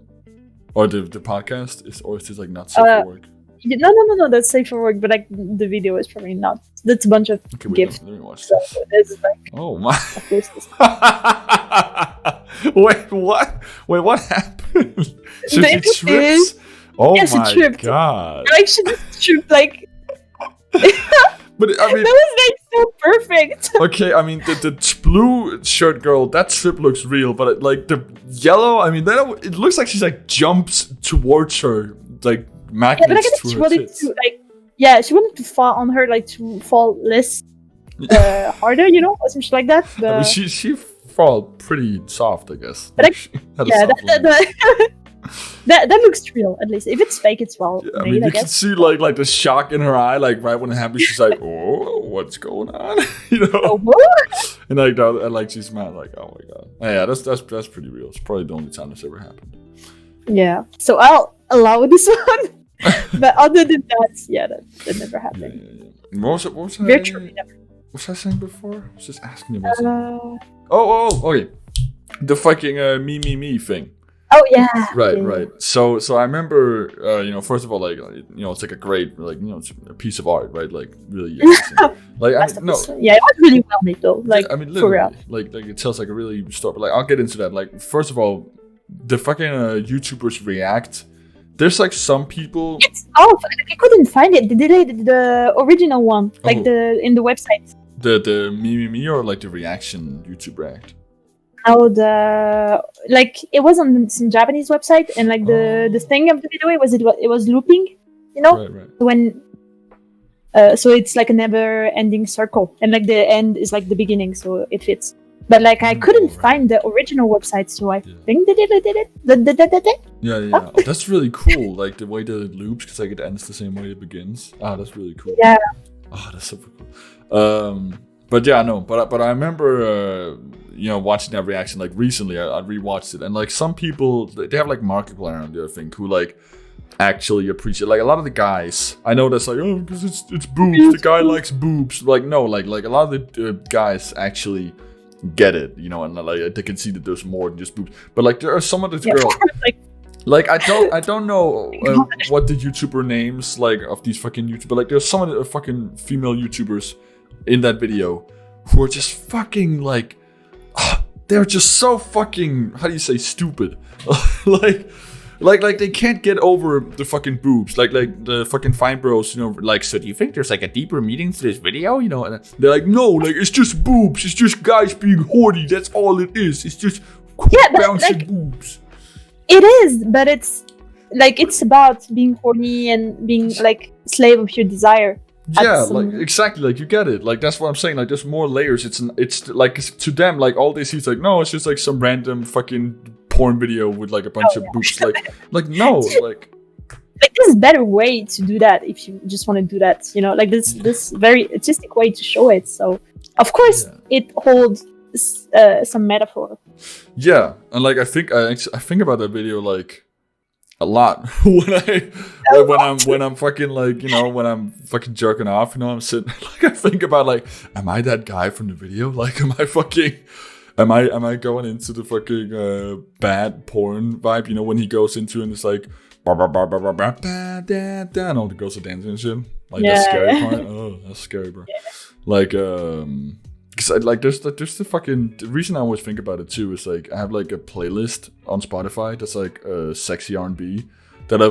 Speaker 1: or the podcast is this like not safe for work?
Speaker 2: No, that's safe for work, but like the video is probably not. That's a bunch of gifs.
Speaker 1: Let me watch
Speaker 2: this. So it's like,
Speaker 1: oh my! Wait, what? Wait, what happened? So she trips. Oh yes, my god!
Speaker 2: Like she just tripped, like.
Speaker 1: But I mean,
Speaker 2: that was like so perfect.
Speaker 1: Okay, I mean the blue shirt girl, that trip looks real, but like the yellow, I mean, it looks like she's like jumps towards her, like magnets
Speaker 2: but I guess she wanted to she wanted to fall on her, like to fall less harder, or something like that.
Speaker 1: I mean, she fall pretty soft, I guess.
Speaker 2: But that looks real, at least. If it's fake, it's well made,
Speaker 1: I mean, you can see like the shock in her eye, like right when it happens, she's like, "Oh, what's going on?" And like she's mad, like, "Oh my god." Yeah, that's pretty real. It's probably the only time this ever happened.
Speaker 2: Yeah, so I'll allow this one, but other than that, that never happened.
Speaker 1: Yeah. What was
Speaker 2: virtually never.
Speaker 1: What was I saying before? I was just asking you about something. Okay, the fucking me thing.
Speaker 2: Oh yeah.
Speaker 1: Right. So I remember, first of all, like, it's like a great, like, it's a piece of art, right? Like, really interesting. Like, it was
Speaker 2: really well made though. Like,
Speaker 1: I mean, literally, like it tells like a really story. But like, I'll get into that. Like, first of all, the fucking YouTubers react. There's like some people.
Speaker 2: I couldn't find it. They deleted the original one, like in the website.
Speaker 1: The me or like the reaction YouTube react.
Speaker 2: How it was on some Japanese website, and like the thing of the video it was looping,
Speaker 1: Right.
Speaker 2: When so it's like a never-ending circle, and like the end is like the beginning, so it fits. But like I couldn't find the original website, so I think they did it.
Speaker 1: Yeah. That's really cool. Like the way that it loops, because like it ends the same way it begins. That's really cool.
Speaker 2: Yeah.
Speaker 1: That's super cool. But yeah, no. But I remember, watching that reaction like recently. I rewatched it, and like some people, they have like Markiplier on there, I think, who like actually appreciate. Like a lot of the guys, I know that's like, oh, because it's boobs. The guy likes boobs. Like no, like a lot of the guys actually get it, and like they can see that there's more than just boobs. But like there are some of the girls. Like I don't know what the YouTuber names like of these fucking YouTubers, but like there's some of the fucking female YouTubers in that video who are just fucking like, they're just so fucking, how do you say, stupid. like they can't get over the fucking boobs. Like the fucking Fine Bros, like, so do you think there's like a deeper meaning to this video? And they're like, no, like it's just boobs. It's just guys being horny. That's all it is. It's just bouncing boobs.
Speaker 2: It is, but it's like it's about being horny and being like slave of your desire.
Speaker 1: Yeah, like exactly, like you get it. Like that's what I'm saying. Like there's more layers. It's like to them, like all they see is like, no, it's just like some random fucking porn video with like a bunch of boobs. Like no, like
Speaker 2: like there's a better way to do that if you just want to do that, you know, like this very artistic way to show it. So of course it holds some metaphor.
Speaker 1: Yeah, and like I think about that video like a lot when I'm fucking like, you know, when I'm fucking jerking off, you know, I'm sitting like I think about like, am I that guy from the video? Like, am I going into the fucking bad porn vibe? You know, when he goes into and it's like, and all the girls are dancing and shit. Like that scary part. Oh, that's scary, bro. Yeah. Like, cause there's the fucking the reason I always think about it too is like I have like a playlist on Spotify that's like sexy R&B that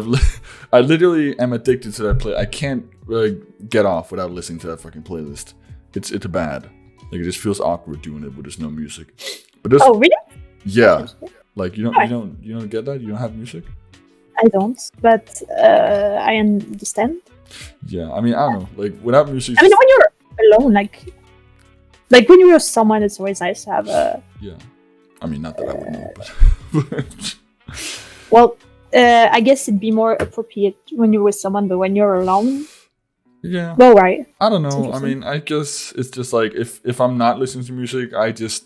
Speaker 1: I literally am addicted to that play. I can't really get off without listening to that fucking playlist. It's bad. Like it just feels awkward doing it when there's no music. But there's,
Speaker 2: oh really?
Speaker 1: Yeah. Like you don't get that? You don't have music?
Speaker 2: I don't, but I understand.
Speaker 1: Yeah, I mean I don't know. Like without music.
Speaker 2: I mean when you're alone, like when you're with someone, it's always nice to have a.
Speaker 1: Yeah, I mean not that I would know, but.
Speaker 2: Well, I guess it'd be more appropriate when you're with someone, but when you're alone.
Speaker 1: Yeah.
Speaker 2: Well, right.
Speaker 1: I don't know. I mean, I guess it's just like if I'm not listening to music, I just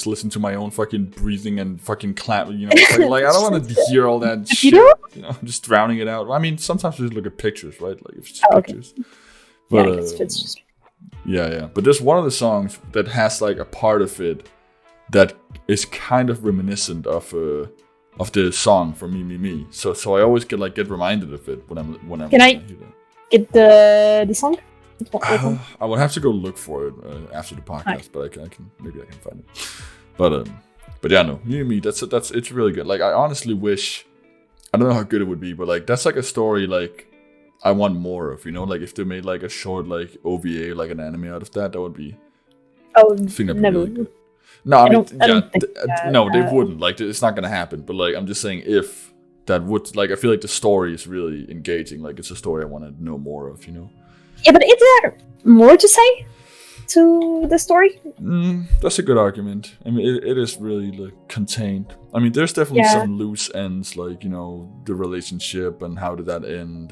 Speaker 1: listen to my own fucking breathing and fucking clap. You know, like I don't want to hear all that shit. You know, I'm just drowning it out. I mean, sometimes we just look at pictures, right? Like if it's pictures.
Speaker 2: Okay.
Speaker 1: But,
Speaker 2: yeah, it's just.
Speaker 1: Yeah. But there's one of the songs that has like a part of it that is kind of reminiscent of the song from Me. So I always get reminded of it when I'm.
Speaker 2: Can I get the song?
Speaker 1: I would have to go look for it after the podcast, right. But I can maybe I can find it. But yeah, no, Me. That's it's really good. Like I honestly wish, I don't know how good it would be, but like that's like a story like I want more of. You know, like if they made like a short like OVA, like an anime out of that, that would be.
Speaker 2: Oh,
Speaker 1: I think that'd be
Speaker 2: never.
Speaker 1: Really good. No, I mean,
Speaker 2: no,
Speaker 1: they wouldn't. Like, it's not gonna happen. But like, I'm just saying, if that would, like, I feel like the story is really engaging. Like, it's a story I want to know more of. You know.
Speaker 2: Yeah, but is there more to say to the story?
Speaker 1: That's a good argument. I mean, it is really like contained. I mean, there's definitely some loose ends, like, you know, the relationship and how did that end,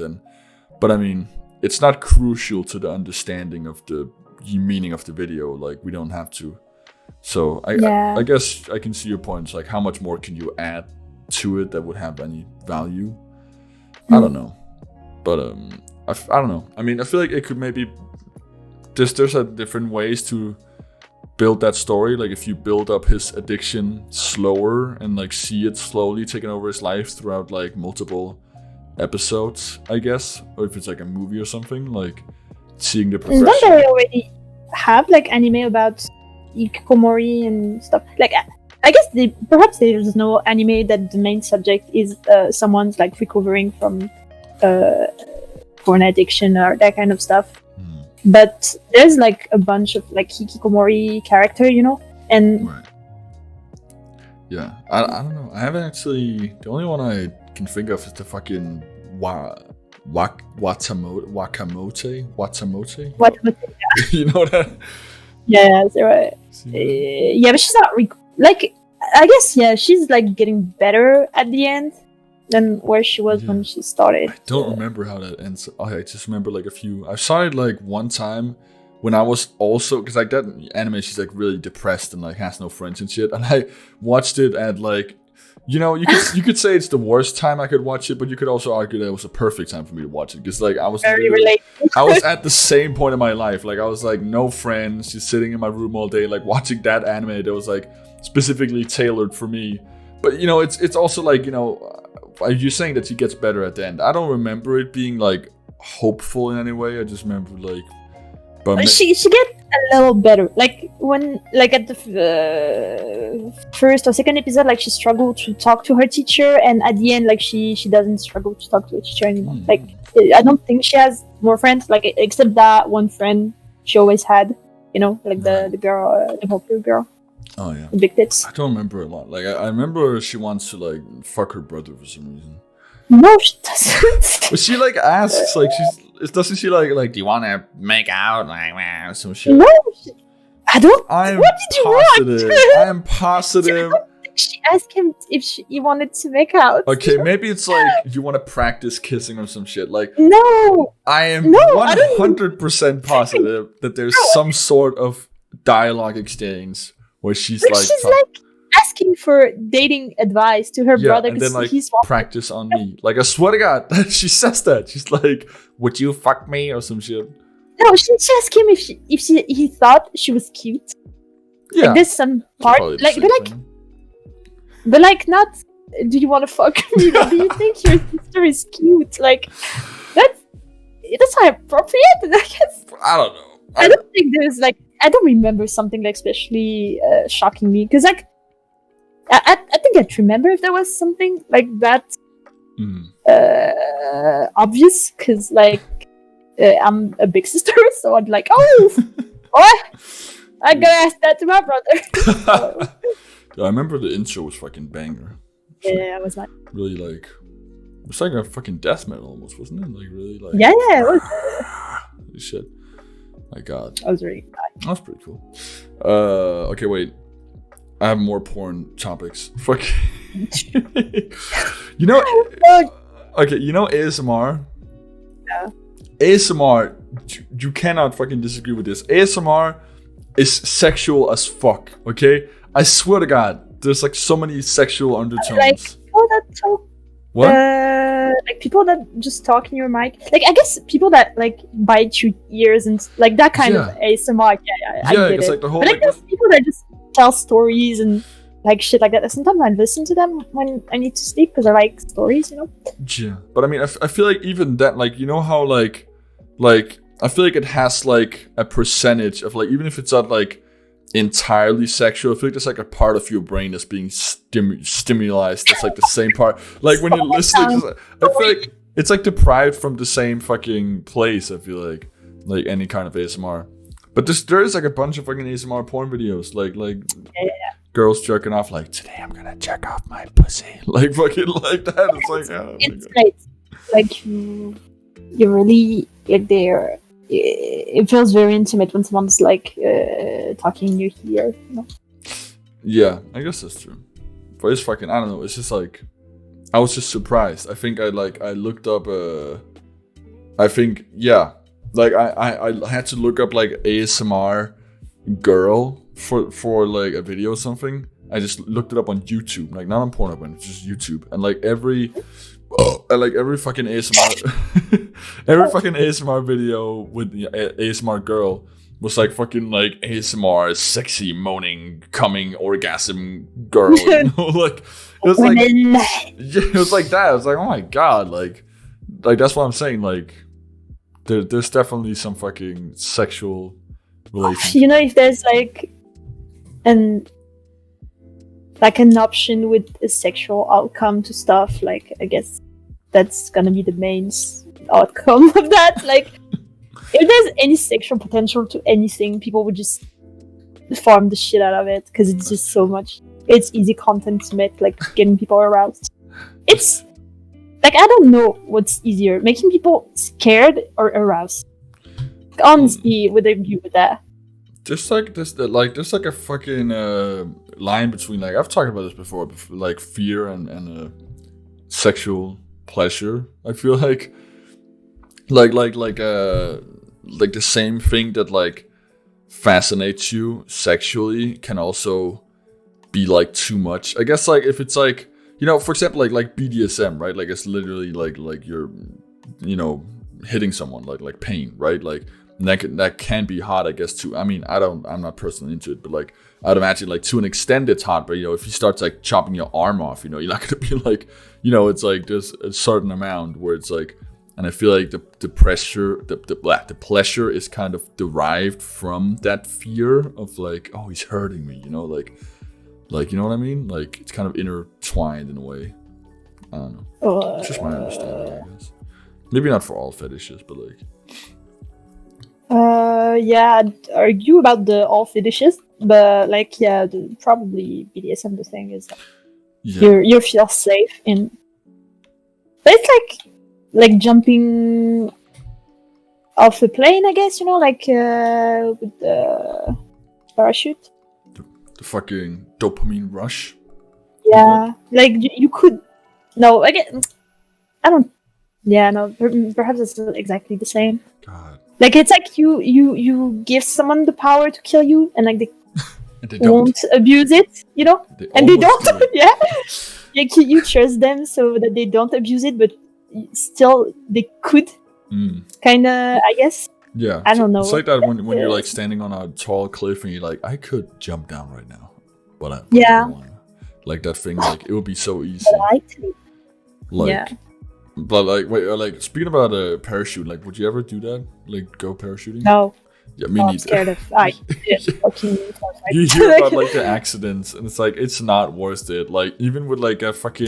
Speaker 1: but I mean, it's not crucial to the understanding of the meaning of the video. Like, we don't have to. So I guess I can see your points. Like, how much more can you add to it that would have any value? I don't know, but I don't know. I mean, I feel like it could maybe there's different ways to build that story. Like if you build up his addiction slower and like see it slowly taking over his life throughout like multiple episodes, I guess, or if it's like a movie or something, like seeing the progression.
Speaker 2: Don't they already have like anime about hikikomori and stuff? Like, I guess perhaps there's no anime that the main subject is someone's like recovering from porn addiction or that kind of stuff. But there's like a bunch of like hikikomori character, you know, and
Speaker 1: right. Yeah, I don't know. I haven't actually. The only one I can think of is the fucking Watamote. You know that?
Speaker 2: Yeah, that's right. Yeah, but she's not like. I guess she's like getting better at the end than where she was when she started.
Speaker 1: I don't remember how that ends. I just remember like a few. I saw it like one time when I was also, because like that anime, she's like really depressed and like has no friends and shit. And I watched it at like, you know, you could say it's the worst time I could watch it, but you could also argue that it was a perfect time for me to watch it because like I was
Speaker 2: very relatable.
Speaker 1: I was at the same point in my life. Like I was like no friends, just sitting in my room all day, like watching that anime that was like specifically tailored for me. But you know, it's also like, you know, you're saying that she gets better at the end. I don't remember it being like hopeful in any way. I just remember like, but
Speaker 2: she gets a little better. Like when like at the first or second episode, like she struggled to talk to her teacher, and at the end, like she doesn't struggle to talk to her teacher anymore. Like I don't think she has more friends, like except that one friend she always had. You know, like the girl, the popular girl.
Speaker 1: Oh yeah,
Speaker 2: the big tits.
Speaker 1: I don't remember a lot. Like I remember she wants to like fuck her brother for some reason.
Speaker 2: No, she doesn't.
Speaker 1: But she like asks, like doesn't she like do you want to make out like some shit?
Speaker 2: No, I don't.
Speaker 1: I'm
Speaker 2: what did you
Speaker 1: positive.
Speaker 2: want?
Speaker 1: I am positive.
Speaker 2: she asked him if he wanted to make out.
Speaker 1: Okay, maybe it's like you want to practice kissing or some shit. Like,
Speaker 2: No,
Speaker 1: I am
Speaker 2: No,
Speaker 1: 100% positive that there's some sort of dialogue exchange where she's
Speaker 2: but
Speaker 1: like,
Speaker 2: she's like asking for dating advice to her brother
Speaker 1: and then
Speaker 2: because
Speaker 1: like
Speaker 2: he's
Speaker 1: practice on me. Like, I swear to God, she says that. She's like, "Would you fuck me?" or some shit.
Speaker 2: No, she asked him if he thought she was cute.
Speaker 1: Yeah,
Speaker 2: Like, there's some part
Speaker 1: probably the
Speaker 2: like
Speaker 1: same thing.
Speaker 2: but like not. Do you want to fuck me? Do you think your sister is cute? Like that's not appropriate. I guess
Speaker 1: I don't know.
Speaker 2: I don't think there's like I don't remember something like especially shocking me because like I think I'd remember if there was something like that obvious because like I'm a big sister, so I'd like what? I gotta ask that to my brother.
Speaker 1: Yeah, I remember the intro was fucking banger.
Speaker 2: Yeah, I was like
Speaker 1: Really like, it was like a fucking death metal almost, wasn't it? Like really like
Speaker 2: yeah, it was.
Speaker 1: shit. My God,
Speaker 2: I was really
Speaker 1: that was pretty cool. Okay, wait. I have more porn topics. Fuck. You know, okay, you know ASMR?
Speaker 2: Yeah.
Speaker 1: ASMR, you cannot fucking disagree with this. ASMR is sexual as fuck, okay? I swear to God, there's like so many sexual undertones.
Speaker 2: like people that talk.
Speaker 1: What?
Speaker 2: Like people that just talk in your mic. Like I guess people that like bite your ears and like that kind of ASMR. Yeah, I get
Speaker 1: it's
Speaker 2: it.
Speaker 1: like the whole.
Speaker 2: But like there's people that just tell stories and like shit like that. Sometimes I listen to them when I need to sleep because I like stories, you know.
Speaker 1: Yeah, but I mean, I feel like even that, like, you know how like I feel like it has like a percentage of like, even if it's not like entirely sexual, I feel like there's like a part of your brain that's being stimulated. That's like the same part. Like when you're listening, I feel like it's like deprived from the same fucking place. I feel like any kind of ASMR. But there is like a bunch of fucking ASMR porn videos, like girls jerking off. Like, today I'm gonna jerk off my pussy, like fucking like that. It's like, oh
Speaker 2: it's great. Like you really like there. It feels very intimate when someone's like talking in your ear. You know?
Speaker 1: Yeah, I guess that's true. But it's fucking, I don't know. It's just like, I was just surprised. I think I looked up. I think like I had to look up like ASMR girl for like a video or something. I just looked it up on YouTube, like not on Pornhub, it's just YouTube, and like every fucking ASMR, every fucking ASMR video with ASMR girl was like fucking like ASMR sexy moaning coming orgasm girl, you know? Like it was like it was like that. I was like, oh my God, like that's what I'm saying. Like there's definitely some fucking sexual relation.
Speaker 2: You know, if there's like an option with a sexual outcome to stuff, like I guess that's gonna be the main outcome of that. Like if there's any sexual potential to anything, people would just farm the shit out of it because it's just so much. It's easy content to make, like getting people aroused. It's like I don't know what's easier, making people scared or aroused. Honestly, would agree with that.
Speaker 1: There's like this, there's like a fucking line between, like, I've talked about this before, like fear and sexual pleasure. I feel like the same thing that like fascinates you sexually can also be like too much. I guess like if it's like, you know, for example, like BDSM, right? Like it's literally like you're, you know, hitting someone, like pain, right? Like that can be hot, I guess, too. I mean, I'm not personally into it, but like I'd imagine like to an extent it's hot, but you know, if he starts like chopping your arm off, you know, you're not gonna be like, you know, it's like there's a certain amount where it's like, and I feel like the pressure, the pleasure is kind of derived from that fear of like, oh, he's hurting me, you know, like you know what I mean? Like it's kind of intertwined in a way. I don't know. It's just my understanding, I guess. Maybe not for all fetishes, but like.
Speaker 2: Yeah, I'd argue about the all fetishes, but like, yeah, probably BDSM. The thing is, you feel safe in. But it's like jumping off a plane, I guess. You know, like with the parachute.
Speaker 1: The fucking dopamine rush.
Speaker 2: Yeah, like you could. No, again, I don't. Yeah, no. Perhaps it's not exactly the same.
Speaker 1: God.
Speaker 2: Like it's like you give someone the power to kill you, and like they won't abuse it, you know, and they don't. Yeah, like you trust them so that they don't abuse it, but still they could. Kind of, I guess.
Speaker 1: Yeah,
Speaker 2: I don't know.
Speaker 1: It's like that when you're like standing on a tall cliff and you're like, I could jump down right now, but I don't want to. Like that thing, like it would be so easy. Like, but like, wait, like speaking about a parachute, like, would you ever do that? Like, go parachuting?
Speaker 2: No.
Speaker 1: Yeah, me neither.
Speaker 2: I'm scared of.
Speaker 1: You hear about like the accidents, and it's like it's not worth it. Like even with like a fucking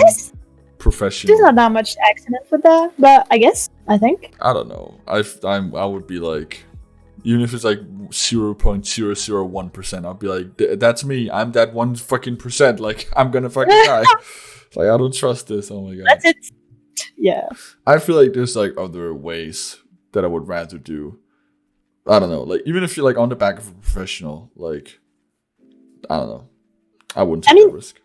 Speaker 1: professional.
Speaker 2: There's not that much accident with that, but I think.
Speaker 1: I don't know. I would be like, even if it's like 0.001%, I'll be like, that's me. I'm that 1 fucking percent. Like I'm gonna fucking die. Like I don't trust this. Oh my god.
Speaker 2: That's it. Yeah.
Speaker 1: I feel like there's like other ways that I would rather do. I don't know. Like even if you're like on the back of a professional, like I don't know. I wouldn't take that risk.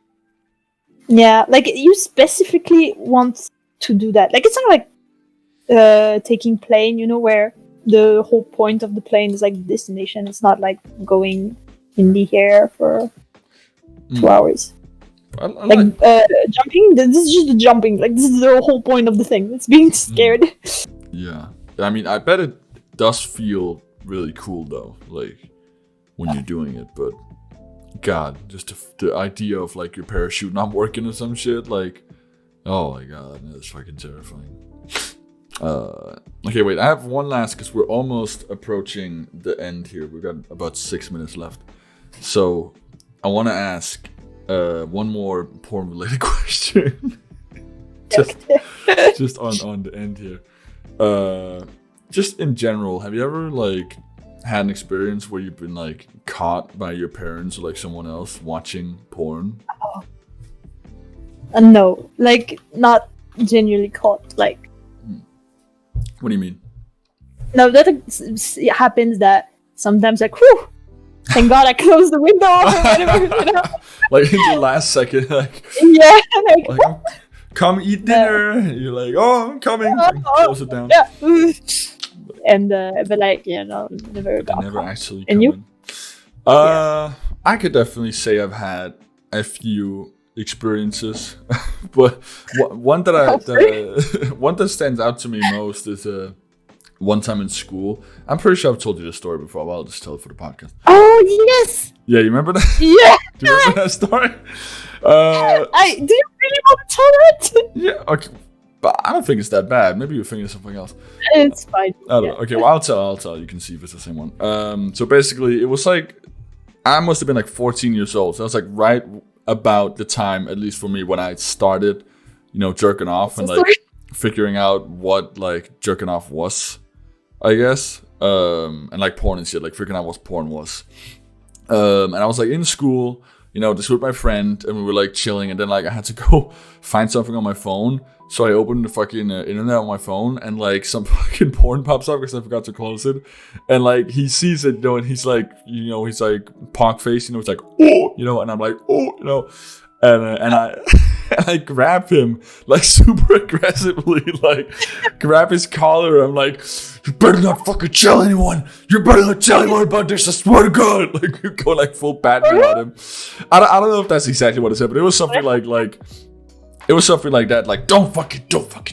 Speaker 2: Yeah, like you specifically want to do that. Like it's not like taking plane, you know, where the whole point of the plane is like the destination. It's not like going in the air for 2 hours.
Speaker 1: I
Speaker 2: like jumping. This is just the jumping. Like this is the whole point of the thing. It's being scared.
Speaker 1: Yeah, I mean, I bet it does feel really cool though. Like when you're doing it, but. God, just the idea of like your parachute not working or some shit, like, oh my god, that's fucking terrifying. Okay, wait, I have one last because we're almost approaching the end here. We've got about 6 minutes left, so I want to ask one more porn-related question. just on the end here. Just in general, have you ever like had an experience where you've been like caught by your parents or like someone else watching porn?
Speaker 2: No, like not genuinely caught. Like,
Speaker 1: what do you mean?
Speaker 2: No, that it happens that sometimes like, whew, thank God I closed the window or whatever. You know?
Speaker 1: Like in the last second, like
Speaker 2: yeah, like
Speaker 1: come eat dinner. Yeah. You're like, oh, I'm coming. Close it down.
Speaker 2: Yeah. And but like never got
Speaker 1: never actually.
Speaker 2: And you?
Speaker 1: I could definitely say I've had a few experiences, but one that stands out to me most is one time in school. I'm pretty sure I've told you this story before, but I'll just tell it for the podcast.
Speaker 2: Oh yes.
Speaker 1: Yeah, you remember that?
Speaker 2: Yeah.
Speaker 1: Do you remember that story?
Speaker 2: Do you really want to tell it?
Speaker 1: Yeah. Okay. But I don't think it's that bad. Maybe you're thinking of something else.
Speaker 2: It's fine.
Speaker 1: I don't know. Okay, well, I'll tell. You can see if it's the same one. So basically, it was like, I must have been like 14 years old. So that was like right about the time, at least for me, when I started, jerking off and like figuring out what like jerking off was, I guess. And like porn and shit, like figuring out what porn was. And I was like in school, just with my friend, and we were like chilling, and then like I had to go find something on my phone. So I opened the fucking internet on my phone, and like some fucking porn pops up because I forgot to close it. And like he sees it, and he's like, he's like pog face, it's like, oh, and I'm like, oh, and I grab him like super aggressively, like grab his collar. I'm like, you better not fucking tell anyone. You better not tell anyone about this. I swear to God. Like you go like full Batman on him. I don't know if that's exactly what it said, but it was something like. It was something like that, like don't fucking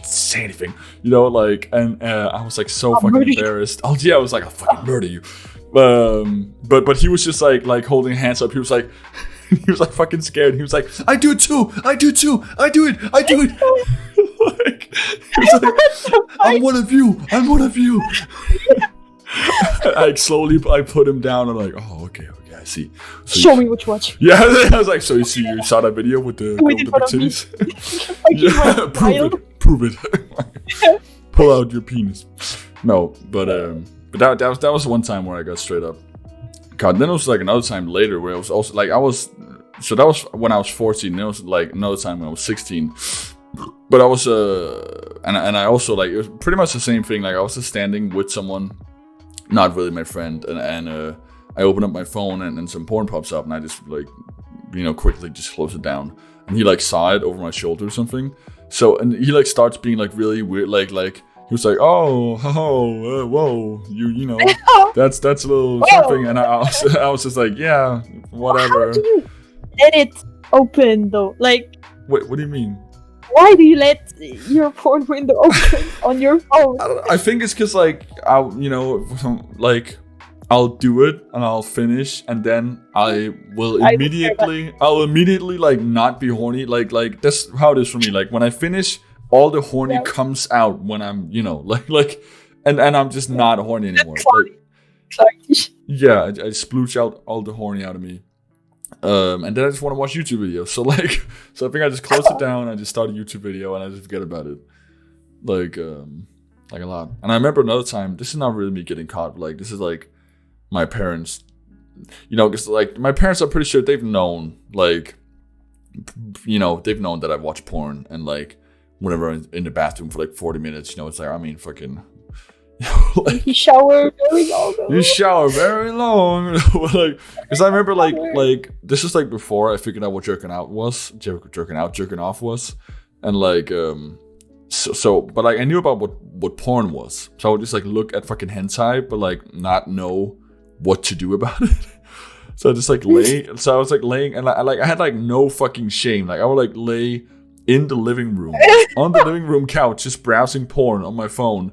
Speaker 1: say anything, like, and I was like so fucking embarrassed. Oh yeah, I was like, I'll fucking murder you. But he was just like holding hands up. He was like fucking scared. He was like, I do it too. I do it. Like, he was like, I'm one of you. I put him down. I'm like, oh okay. I see. So
Speaker 2: show me what you watch.
Speaker 1: Yeah, I was like, so you saw that video with the big titties? Yeah, prove it. Pull out your penis. No, but that was one time where I got straight up. God, then it was like another time later where it was also like that was when I was 14. Then it was like another time when I was 16. But I was and I also like it was pretty much the same thing. Like I was just standing with someone, not really my friend, and I open up my phone and some porn pops up, and I just like, quickly just close it down. And he like saw it over my shoulder or something. So, and he like starts being like really weird, like he was like, oh, whoa, you know, that's a little something. And I was just like, yeah, whatever.
Speaker 2: How do you let it open though? Like,
Speaker 1: wait, what do you mean?
Speaker 2: Why do you let your porn window open on your phone?
Speaker 1: I think it's because like I'll do it and I'll finish and then I'll immediately like not be horny. Like that's how it is for me. Like when I finish, all the horny comes out when I'm and I'm just not horny anymore. Yeah, I sploosh out all the horny out of me. And then I just want to watch YouTube videos. So I think I just close it down. I just start a YouTube video and I just forget about it. Like a lot. And I remember another time. This is not really me getting caught. Like this is like my parents. Because like my parents are pretty sure they've known that I watch porn and like whenever I'm in the bathroom for like 40 minutes. It's like fucking.
Speaker 2: You shower very long.
Speaker 1: You shower very long. Like, because I remember like this is like before I figured out what jerking off was, and like but like I knew about what porn was, so I would just like look at fucking hentai, but like not know what to do about it. So I just like lay. So I was like laying, and I had like no fucking shame. Like I would like lay in the living room on the living room couch, just browsing porn on my phone.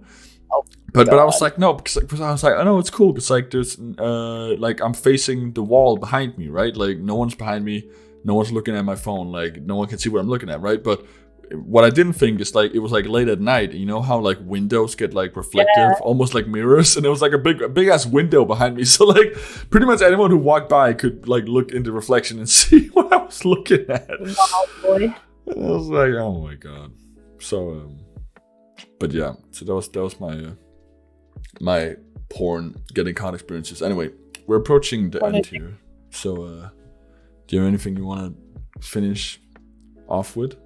Speaker 1: But I was like, no, because I was like, I know it's cool because like there's like I'm facing the wall behind me, right? Like no one's behind me, no one's looking at my phone, like no one can see what I'm looking at, right? But what I didn't think is like it was like late at night. You know how like windows get like reflective, almost like mirrors, and it was like a big ass window behind me. So like pretty much anyone who walked by could like look in the reflection and see what I was looking at.
Speaker 2: Wow, boy.
Speaker 1: And I was like, oh my god. So, but yeah, so that was my porn getting caught experiences. Anyway, we're approaching the end here. So, do you have anything you want to finish off with?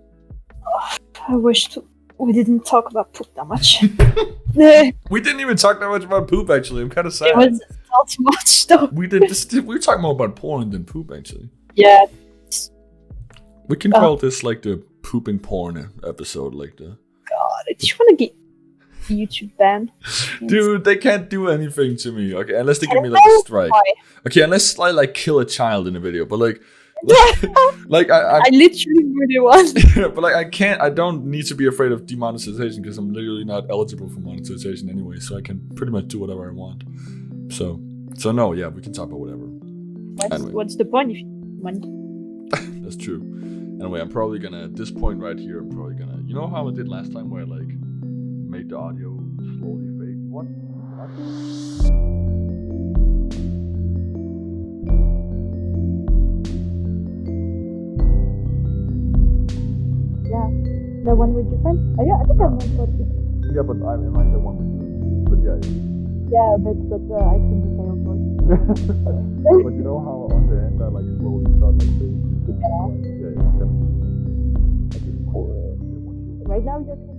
Speaker 2: I wish we didn't talk about poop that much.
Speaker 1: We didn't even talk that much about poop, actually. I'm kind of sad.
Speaker 2: It was not too much, though.
Speaker 1: We were talking more about porn than poop, actually.
Speaker 2: Yeah.
Speaker 1: We can call this like the pooping porn episode, like the.
Speaker 2: God, I just want to get YouTube banned.
Speaker 1: Dude, they can't do anything to me. Okay, unless they give me like a strike. Why? Okay, unless I like kill a child in a video, but like like I
Speaker 2: literally really want.
Speaker 1: But like I don't need to be afraid of demonetization because I'm literally not eligible for monetization anyway, so I can pretty much do whatever I want. So no, yeah, we can talk about whatever.
Speaker 2: What's the point if you money?
Speaker 1: That's true. Anyway, I'm probably gonna at this point right here. You know how I did last time where I like made the audio slowly fade. What?
Speaker 2: Yeah, the one with your friend. I think I'm one with you.
Speaker 1: Yeah, but I might the one with you. But yeah.
Speaker 2: Yeah, but I couldn't say of course.
Speaker 1: But you know how on the end I like slowly start like fading. Yeah. I'm gonna do this. I just record it.
Speaker 2: Right now you're.